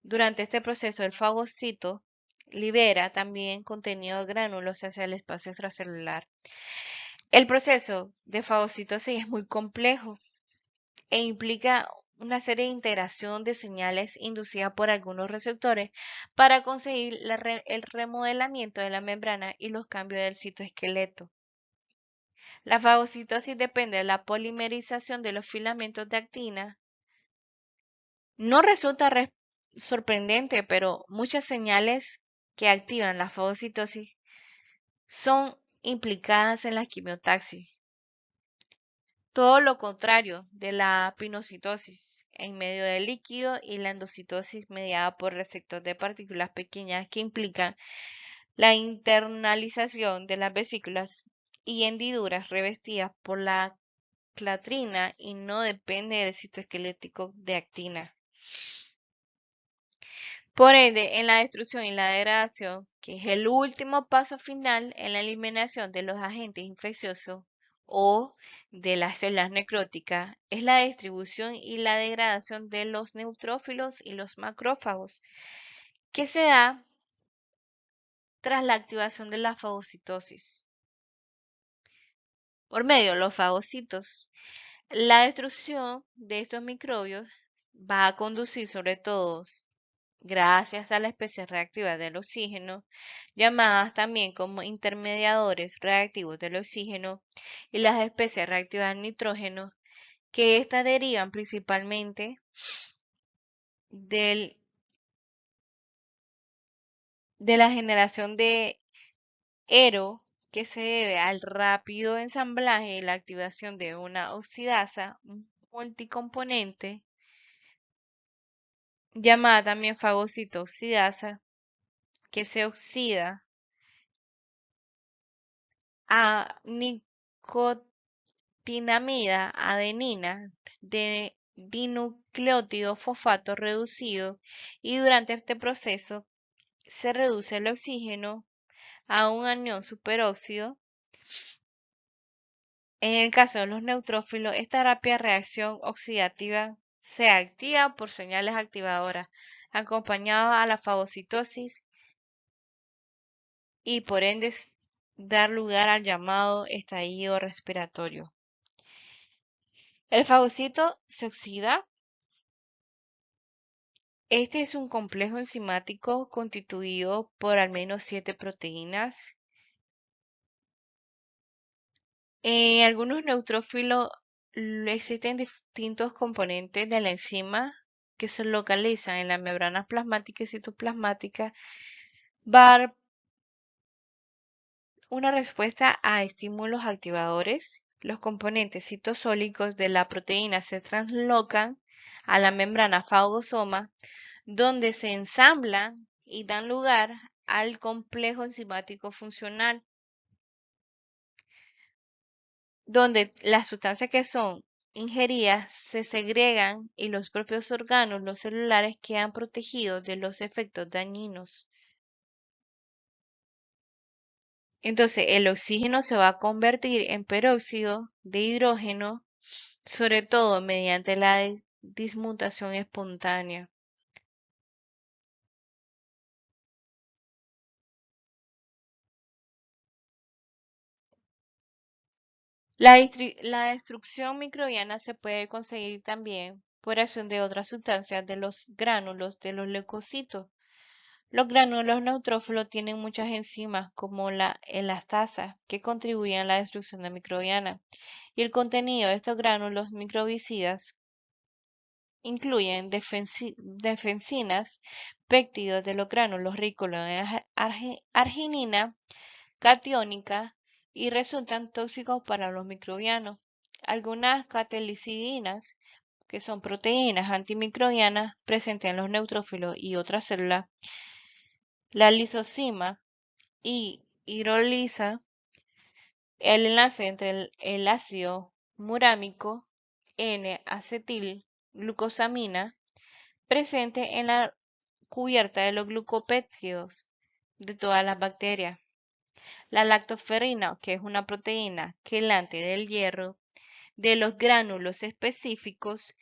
Durante este proceso, el fagocito libera también contenido de gránulos hacia el espacio extracelular. El proceso de fagocitosis es muy complejo e implica una serie de integración de señales inducidas por algunos receptores para conseguir el remodelamiento de la membrana y los cambios del citoesqueleto. La fagocitosis depende de la polimerización de los filamentos de actina. No resulta sorprendente, pero muchas señales que activan la fagocitosis son implicadas en la quimiotaxis. Todo lo contrario de la pinocitosis en medio del líquido y la endocitosis mediada por receptores de partículas pequeñas que implican la internalización de las vesículas y hendiduras revestidas por la clatrina y no depende del citoesquelético de actina. Por ende, en la destrucción y la degradación, que es el último paso final en la eliminación de los agentes infecciosos o de las células necróticas, es la distribución y la degradación de los neutrófilos y los macrófagos, que se da tras la activación de la fagocitosis. Por medio de los fagocitos, la destrucción de estos microbios va a conducir sobre todo gracias a la especie reactiva del oxígeno, llamadas también como intermediadores reactivos del oxígeno, y las especies reactivas del nitrógeno, que éstas derivan principalmente de la generación de ERO, que se debe al rápido ensamblaje y la activación de una oxidasa multicomponente, llamada también fagocitooxidasa, que se oxida a nicotinamida adenina de dinucleótido fosfato reducido y durante este proceso se reduce el oxígeno a un anión superóxido. En el caso de los neutrófilos, esta rápida reacción oxidativa se activa por señales activadoras, acompañada a la fagocitosis y por ende dar lugar al llamado estallido respiratorio. El fagocito se oxida. Este es un complejo enzimático constituido por al menos 7 proteínas. En algunos neutrófilos existen distintos componentes de la enzima que se localizan en la membrana plasmática y citoplasmática. Va a dar una respuesta a estímulos activadores. Los componentes citosólicos de la proteína se translocan a la membrana fagosoma, donde se ensamblan y dan lugar al complejo enzimático funcional, donde las sustancias que son ingeridas se segregan y los propios órganos, los celulares, quedan protegidos de los efectos dañinos. Entonces, el oxígeno se va a convertir en peróxido de hidrógeno, sobre todo mediante la dismutación espontánea. La destrucción microbiana se puede conseguir también por acción de otras sustancias de los gránulos de los leucocitos. Los gránulos neutrófilos tienen muchas enzimas como la elastasa que contribuyen a la destrucción de microbiana y el contenido de estos gránulos microbicidas incluyen defensinas, péptidos de los gránulos ricos en arginina catiónica y resultan tóxicos para los microbianos. Algunas catalicidinas, que son proteínas antimicrobianas presentes en los neutrófilos y otras células, la lisozima y hidroliza el enlace entre el ácido murámico N-acetilglucosamina presente en la cubierta de los glucopéptidos de todas las bacterias. La lactoferrina, que es una proteína quelante del hierro de los gránulos específicos,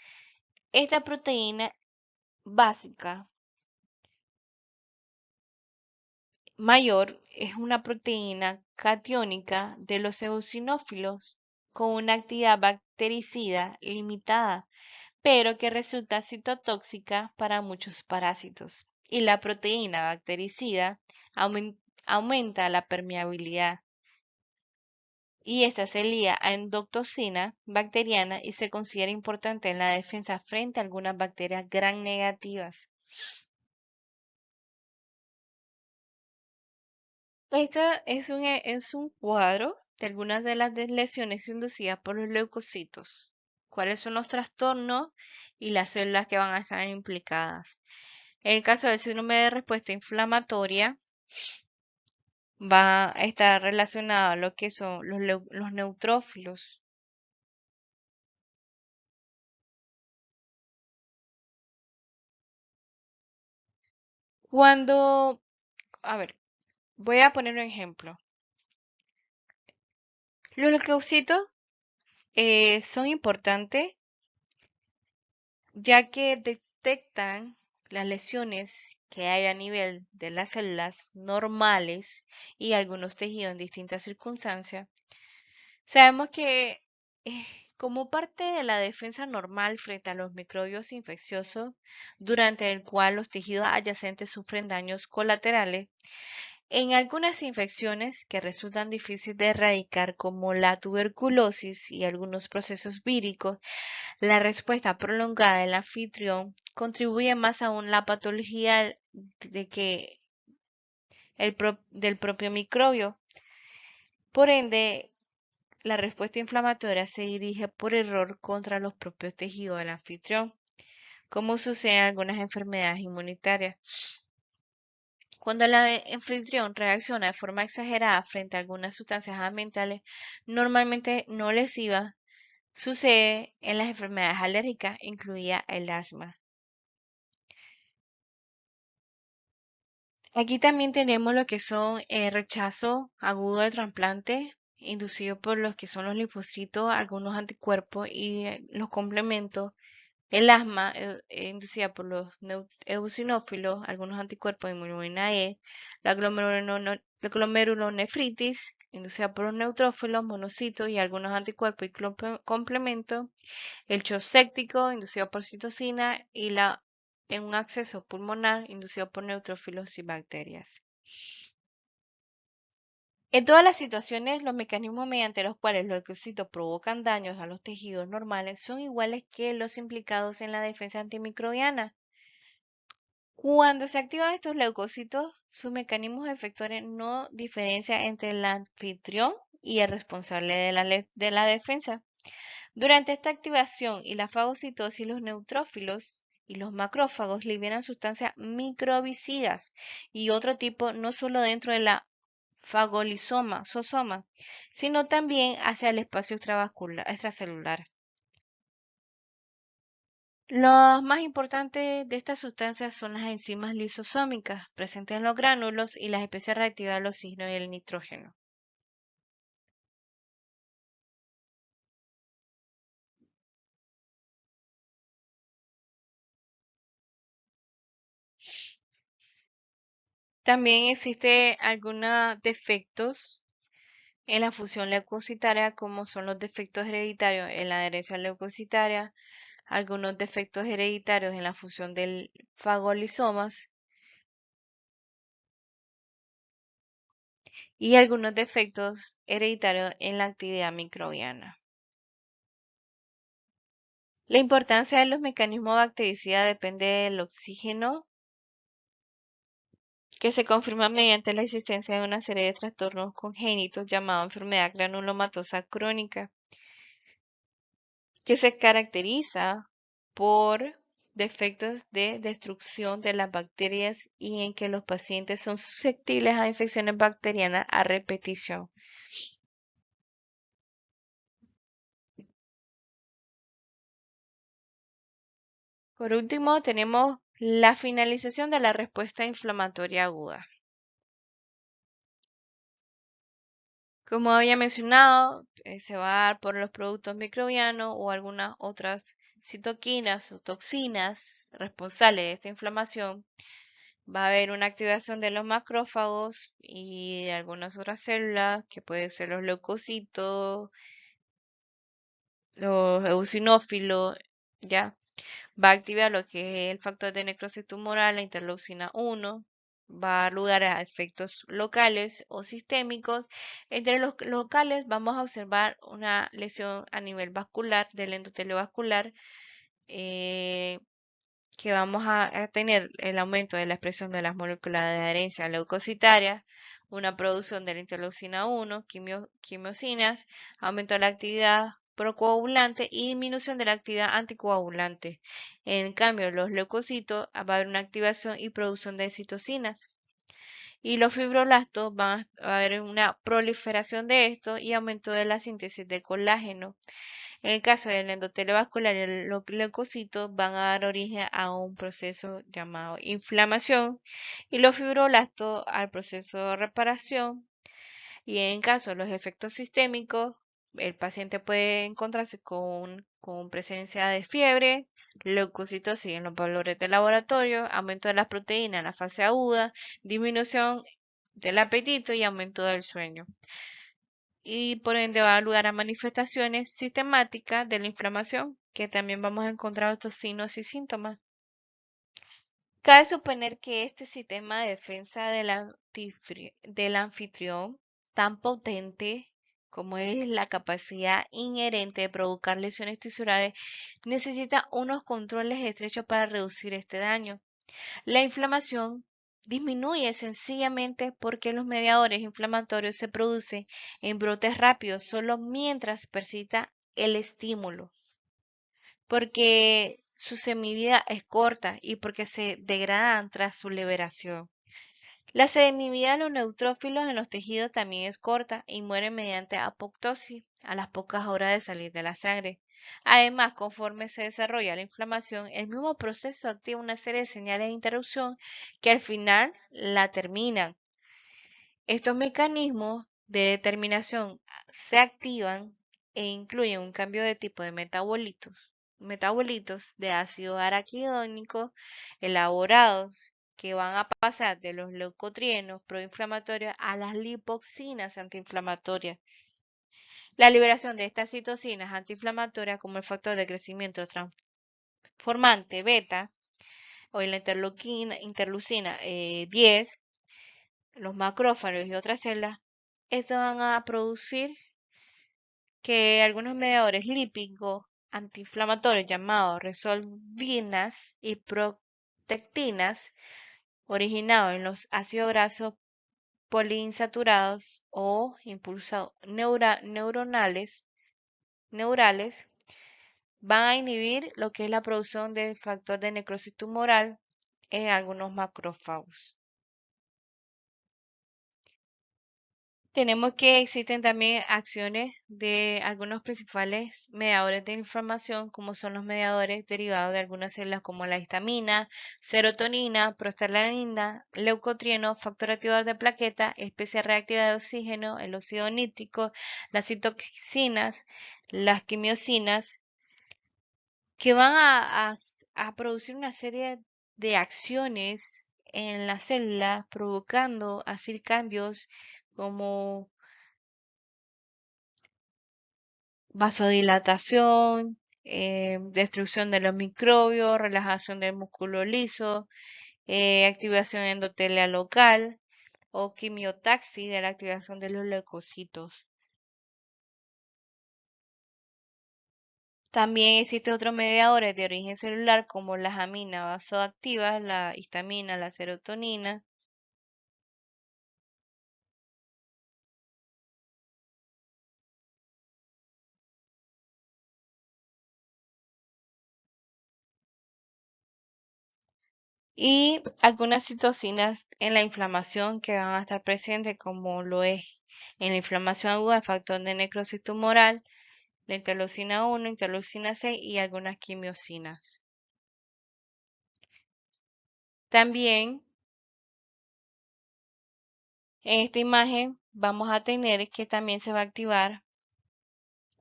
esta proteína básica mayor es una proteína catiónica de los eosinófilos con una actividad bactericida limitada, pero que resulta citotóxica para muchos parásitos. Y la proteína bactericida aumenta la permeabilidad y esta se lía a endotoxina bacteriana y se considera importante en la defensa frente a algunas bacterias gram negativas. Este es un cuadro de algunas de las lesiones inducidas por los leucocitos. ¿Cuáles son los trastornos y las células que van a estar implicadas? En el caso del síndrome de respuesta inflamatoria, va a estar relacionado a lo que son los neutrófilos. Cuando, a ver, voy a poner un ejemplo. Los leucocitos son importantes ya que detectan las lesiones que hay a nivel de las células normales y algunos tejidos en distintas circunstancias. Sabemos que eh, como parte de la defensa normal frente a los microbios infecciosos, durante el cual los tejidos adyacentes sufren daños colaterales, en algunas infecciones que resultan difíciles de erradicar, como la tuberculosis y algunos procesos víricos, la respuesta prolongada del anfitrión contribuye más aún a la patología de que del propio microbio. Por ende, la respuesta inflamatoria se dirige por error contra los propios tejidos del anfitrión, como sucede en algunas enfermedades inmunitarias. Cuando el anfitrión reacciona de forma exagerada frente a algunas sustancias ambientales normalmente no lesivas, sucede en las enfermedades alérgicas, incluida el asma. Aquí también tenemos lo que son rechazo agudo de trasplante, inducido por los que son los linfocitos, algunos anticuerpos y los complementos. El asma, inducida por los eosinófilos, algunos anticuerpos de hemoglobina E, la glomerulonefritis, inducida por los neutrófilos, monocitos y algunos anticuerpos y complementos, el shock séptico, inducido por citocina, y en un acceso pulmonar, inducido por neutrófilos y bacterias. En todas las situaciones, los mecanismos mediante los cuales los leucocitos provocan daños a los tejidos normales son iguales que los implicados en la defensa antimicrobiana. Cuando se activan estos leucocitos, sus mecanismos efectores no diferencian entre el anfitrión y el responsable de la defensa. Durante esta activación y la fagocitosis, los neutrófilos y los macrófagos liberan sustancias microbicidas y otro tipo no solo dentro de la sosoma, sino también hacia el espacio extracelular. Los más importantes de estas sustancias son las enzimas lisosómicas presentes en los gránulos y las especies reactivas del oxígeno y el nitrógeno. También existe algunos defectos en la función leucocitaria, como son los defectos hereditarios en la herencia leucocitaria, algunos defectos hereditarios en la función del fagolisomas y algunos defectos hereditarios en la actividad microbiana. La importancia de los mecanismos bactericidas depende del oxígeno, que se confirma mediante la existencia de una serie de trastornos congénitos llamados enfermedad granulomatosa crónica, que se caracteriza por defectos de destrucción de las bacterias y en que los pacientes son susceptibles a infecciones bacterianas a repetición. Por último, tenemos la finalización de la respuesta inflamatoria aguda. Como había mencionado, se va a dar por los productos microbianos o algunas otras citoquinas o toxinas responsables de esta inflamación. Va a haber una activación de los macrófagos y de algunas otras células, que pueden ser los leucocitos, los eosinófilos, ¿ya? Va a activar lo que es el factor de necrosis tumoral, la interleucina 1. Va a dar lugar a efectos locales o sistémicos. Entre los locales vamos a observar una lesión a nivel vascular, del endotelio vascular, eh, que vamos a tener el aumento de la expresión de las moléculas de adherencia leucocitarias, una producción de la interleucina 1, quimiosinas, aumento de la actividad procoagulante y disminución de la actividad anticoagulante. En cambio, los leucocitos va a haber una activación y producción de citocinas. Y los fibroblastos va a haber una proliferación de estos y aumento de la síntesis de colágeno. En el caso del endotelio vascular y los leucocitos van a dar origen a un proceso llamado inflamación y los fibroblastos al proceso de reparación. Y en caso de los efectos sistémicos, el paciente puede encontrarse con presencia de fiebre, leucocitos siguen los valores de laboratorio, aumento de las proteínas en la fase aguda, disminución del apetito y aumento del sueño, y por ende va a dar lugar a manifestaciones sistemáticas de la inflamación, que también vamos a encontrar estos signos y síntomas. Cabe suponer que este sistema de defensa del anfitrión, tan potente como es la capacidad inherente de provocar lesiones tisulares, necesita unos controles estrechos para reducir este daño. La inflamación disminuye sencillamente porque los mediadores inflamatorios se producen en brotes rápidos solo mientras persista el estímulo, porque su semivida es corta y porque se degradan tras su liberación. La semivida de los neutrófilos en los tejidos también es corta y mueren mediante apoptosis a las pocas horas de salir de la sangre. Además, conforme se desarrolla la inflamación, el mismo proceso activa una serie de señales de interrupción que al final la terminan. Estos mecanismos de determinación se activan e incluyen un cambio de tipo de metabolitos de ácido araquidónico elaborados que van a pasar de los leucotrienos proinflamatorios a las lipoxinas antiinflamatorias. La liberación de estas citocinas antiinflamatorias como el factor de crecimiento transformante beta o la interleucina 10, los macrófagos y otras células, estos van a producir que algunos mediadores lípicos antiinflamatorios llamados resolvinas y protectinas, originados en los ácidos grasos poliinsaturados o impulsados neurales, van a inhibir lo que es la producción del factor de necrosis tumoral en algunos macrófagos. Tenemos que existen también acciones de algunos principales mediadores de inflamación, como son los mediadores derivados de algunas células como la histamina, serotonina, prostaglandina, leucotrieno, factor activador de plaqueta, especie reactiva de oxígeno, el óxido nítrico, las citoxinas, las quimiosinas, que van a producir una serie de acciones en las células, provocando así cambios como vasodilatación, destrucción de los microbios, relajación del músculo liso, activación endotelial local o quimiotaxis de la activación de los leucocitos. También existen otros mediadores de origen celular como las aminas vasoactivas, la histamina, la serotonina. Y algunas citocinas en la inflamación que van a estar presentes, como lo es en la inflamación aguda, el factor de necrosis tumoral, la interleucina 1, interleucina 6 y algunas quimiosinas. También en esta imagen vamos a tener que también se va a activar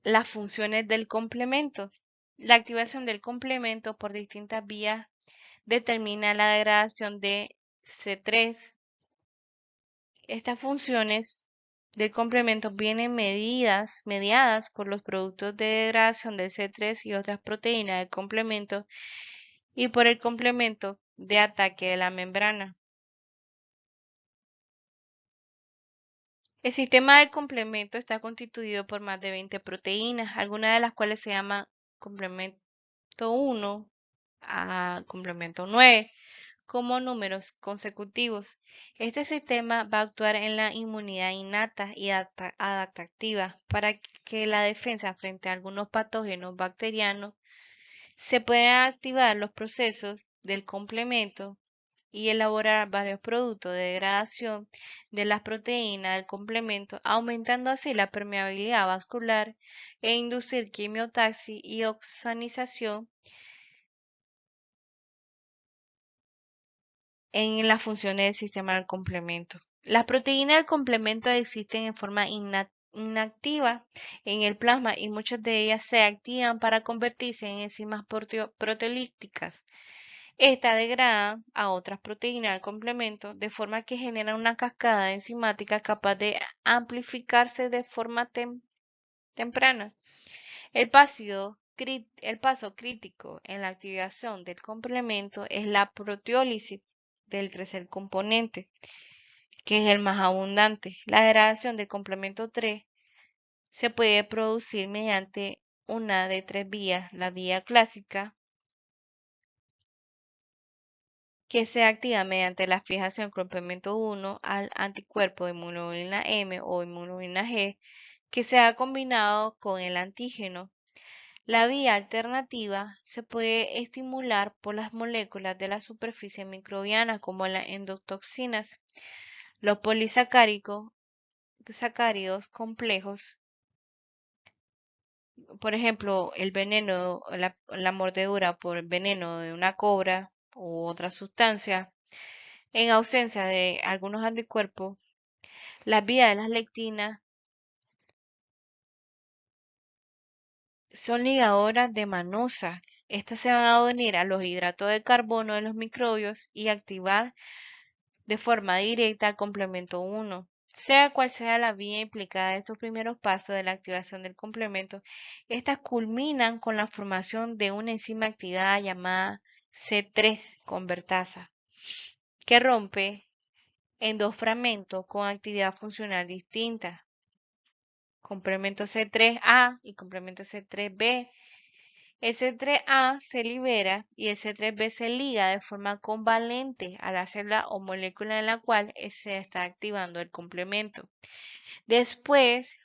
las funciones del complemento. La activación del complemento por distintas vías determina la degradación de C3. Estas funciones del complemento vienen mediadas por los productos de degradación del C3 y otras proteínas del complemento y por el complemento de ataque de la membrana. El sistema del complemento está constituido por más de 20 proteínas, algunas de las cuales se llaman complemento 1 a complemento 9 como números consecutivos. Este sistema va a actuar en la inmunidad innata y adaptativa para que la defensa frente a algunos patógenos bacterianos se puedan activar los procesos del complemento y elaborar varios productos de degradación de las proteínas del complemento, aumentando así la permeabilidad vascular e inducir quimiotaxis y oxonización en las funciones del sistema del complemento. Las proteínas del complemento existen en forma inactiva en el plasma y muchas de ellas se activan para convertirse en enzimas proteolíticas. Esta degrada a otras proteínas del complemento de forma que genera una cascada enzimática capaz de amplificarse de forma temprana. El paso crítico en la activación del complemento es la proteólisis del tercer componente, que es el más abundante. La degradación del complemento 3 se puede producir mediante una de tres vías: la vía clásica, que se activa mediante la fijación del complemento 1 al anticuerpo de inmunoglobulina M o inmunoglobulina G, que se ha combinado con el antígeno. La vía alternativa se puede estimular por las moléculas de la superficie microbiana como las endotoxinas, los polisacáridos complejos, por ejemplo, el veneno, la mordedura por veneno de una cobra u otra sustancia. En ausencia de algunos anticuerpos, las vías de las lectinas son ligadoras de Manosa. Estas se van a unir a los hidratos de carbono de los microbios y activar de forma directa al complemento 1. Sea cual sea la vía implicada en estos primeros pasos de la activación del complemento, estas culminan con la formación de una enzima activada llamada C3 convertasa, que rompe en dos fragmentos con actividad funcional distinta: complemento C3A y complemento C3B. El C3A se libera y el C3B se liga de forma covalente a la célula o molécula en la cual se está activando el complemento. Después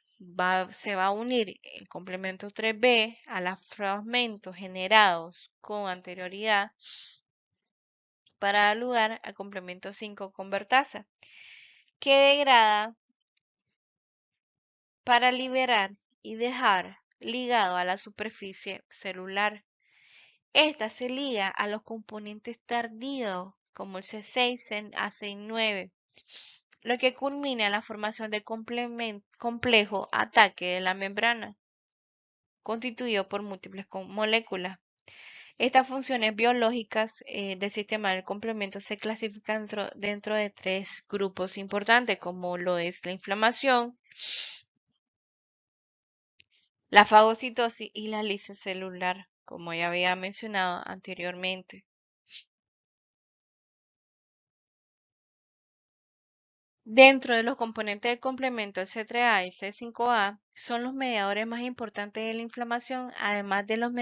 se va a unir el complemento 3B a los fragmentos generados con anterioridad para dar lugar al complemento 5 convertasa, que degrada para liberar y dejar ligado a la superficie celular. Esta se liga a los componentes tardíos como el C6, A6-9, lo que culmina en la formación del complejo ataque de la membrana, constituido por múltiples moléculas. Estas funciones biológicas del sistema del complemento se clasifican dentro de tres grupos importantes, como lo es la inflamación, la fagocitosis y la lisis celular. como ya había mencionado anteriormente. Dentro de los componentes del complemento C3A y C5A son los mediadores más importantes de la inflamación, además de los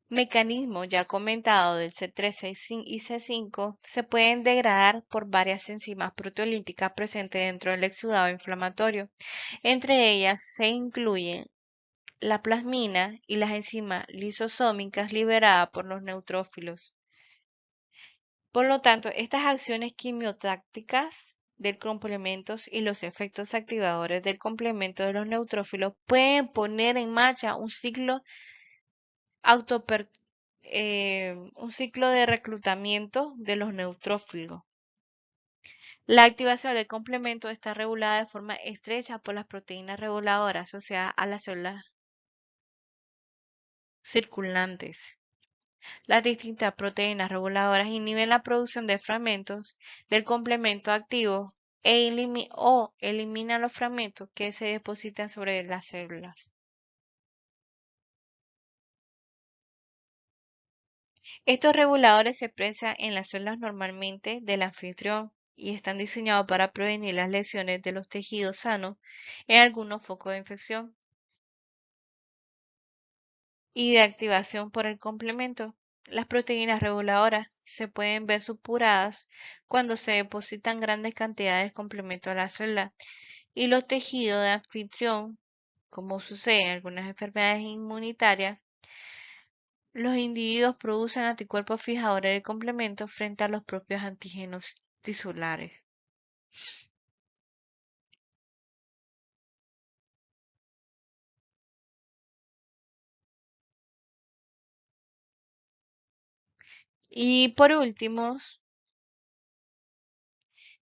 mecanismos ya comentados del C3 y C5, se pueden degradar por varias enzimas proteolíticas presentes dentro del exudado inflamatorio. Entre ellas se incluyen la plasmina y las enzimas lisosómicas liberadas por los neutrófilos. Por lo tanto, estas acciones quimiotácticas del complemento y los efectos activadores del complemento de los neutrófilos pueden poner en marcha autoper- un ciclo de reclutamiento de los neutrófilos. La activación del complemento está regulada de forma estrecha por las proteínas reguladoras asociadas a las células circulantes. Las distintas proteínas reguladoras inhiben la producción de fragmentos del complemento activo o eliminan los fragmentos que se depositan sobre las células. Estos reguladores se expresan en las células normalmente del anfitrión y están diseñados para prevenir las lesiones de los tejidos sanos en algunos focos de infección y de activación por el complemento. Las proteínas reguladoras se pueden ver supuradas cuando se depositan grandes cantidades de complemento a la célula y los tejidos de anfitrión, como sucede en algunas enfermedades inmunitarias, los individuos producen anticuerpos fijadores de complemento frente a los propios antígenos tisulares. Y por último,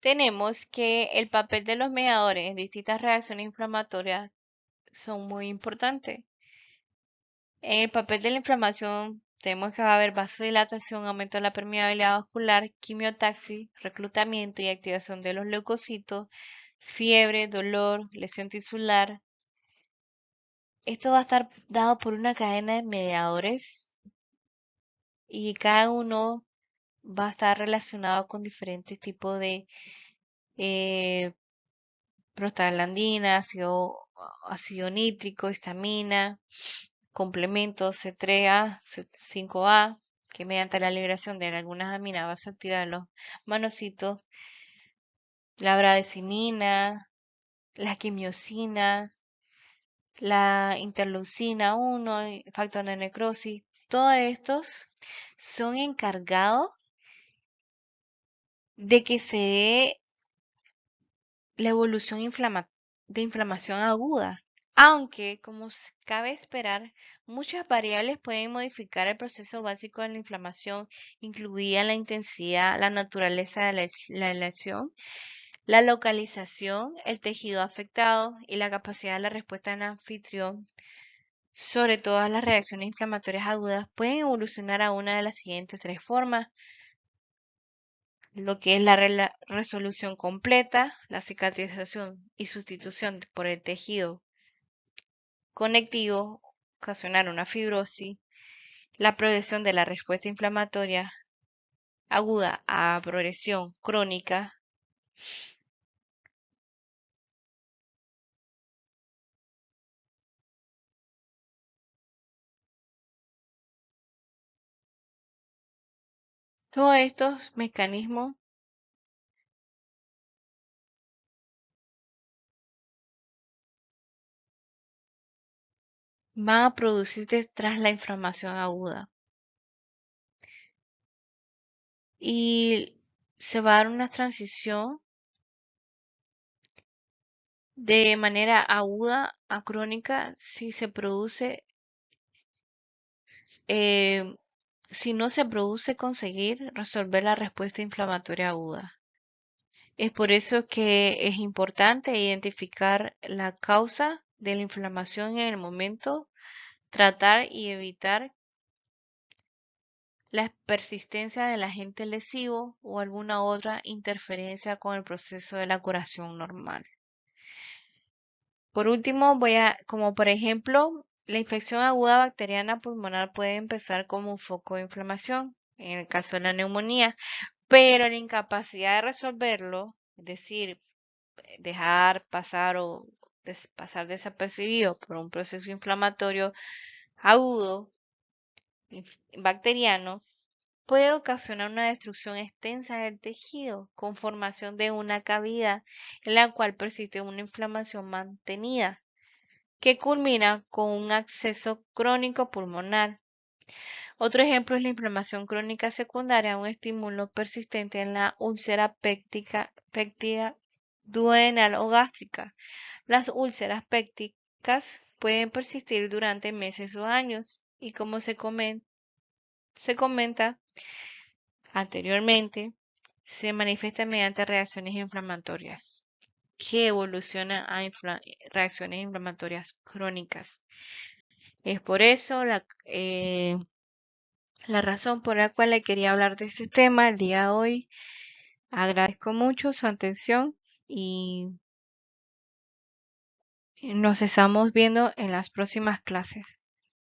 tenemos que el papel de los mediadores en distintas reacciones inflamatorias son muy importantes. En el papel de la inflamación tenemos que va a haber vasodilatación, aumento de la permeabilidad vascular, quimiotaxis, reclutamiento y activación de los leucocitos, fiebre, dolor, lesión tisular. Esto va a estar dado por una cadena de mediadores y cada uno va a estar relacionado con diferentes tipos de eh, prostaglandina, ácido nítrico, histamina, complementos C3A, C5A, que mediante la liberación de algunas aminas vasoactivas los manocitos, la bradecinina, las quimiosinas, la interleucina 1, factor de necrosis, todos estos son encargados de que se dé la evolución de inflamación aguda. Aunque, como cabe esperar, muchas variables pueden modificar el proceso básico de la inflamación, incluida la intensidad, la naturaleza de la lesión, la localización, el tejido afectado y la capacidad de la respuesta del anfitrión. Sobre todas las reacciones inflamatorias agudas pueden evolucionar a una de las siguientes tres formas: lo que es la resolución completa, la cicatrización y sustitución por el tejido conectivo, ocasionar una fibrosis, la progresión de la respuesta inflamatoria aguda a progresión crónica. Todos estos mecanismos van a producirse tras la inflamación aguda y se va a dar una transición de manera aguda a crónica si se produce, eh, si no se produce conseguir resolver la respuesta inflamatoria aguda. Es por eso que es importante identificar la causa de la inflamación en el momento, tratar y evitar la persistencia del agente lesivo o alguna otra interferencia con el proceso de la curación normal. Por último, como por ejemplo, la infección aguda bacteriana pulmonar puede empezar como un foco de inflamación, en el caso de la neumonía, pero la incapacidad de resolverlo, es decir, dejar pasar o pasar desapercibido por un proceso inflamatorio agudo, bacteriano, puede ocasionar una destrucción extensa del tejido con formación de una cavidad en la cual persiste una inflamación mantenida, que culmina con un acceso crónico pulmonar. Otro ejemplo es la inflamación crónica secundaria a un estímulo persistente en la úlcera péptica duodenal o gástrica. Las úlceras pépticas pueden persistir durante meses o años y como se comenta anteriormente, se manifiesta mediante reacciones inflamatorias que evolucionan a reacciones inflamatorias crónicas. Es por eso la razón por la cual le quería hablar de este tema el día de hoy. Agradezco mucho su atención y nos estamos viendo en las próximas clases.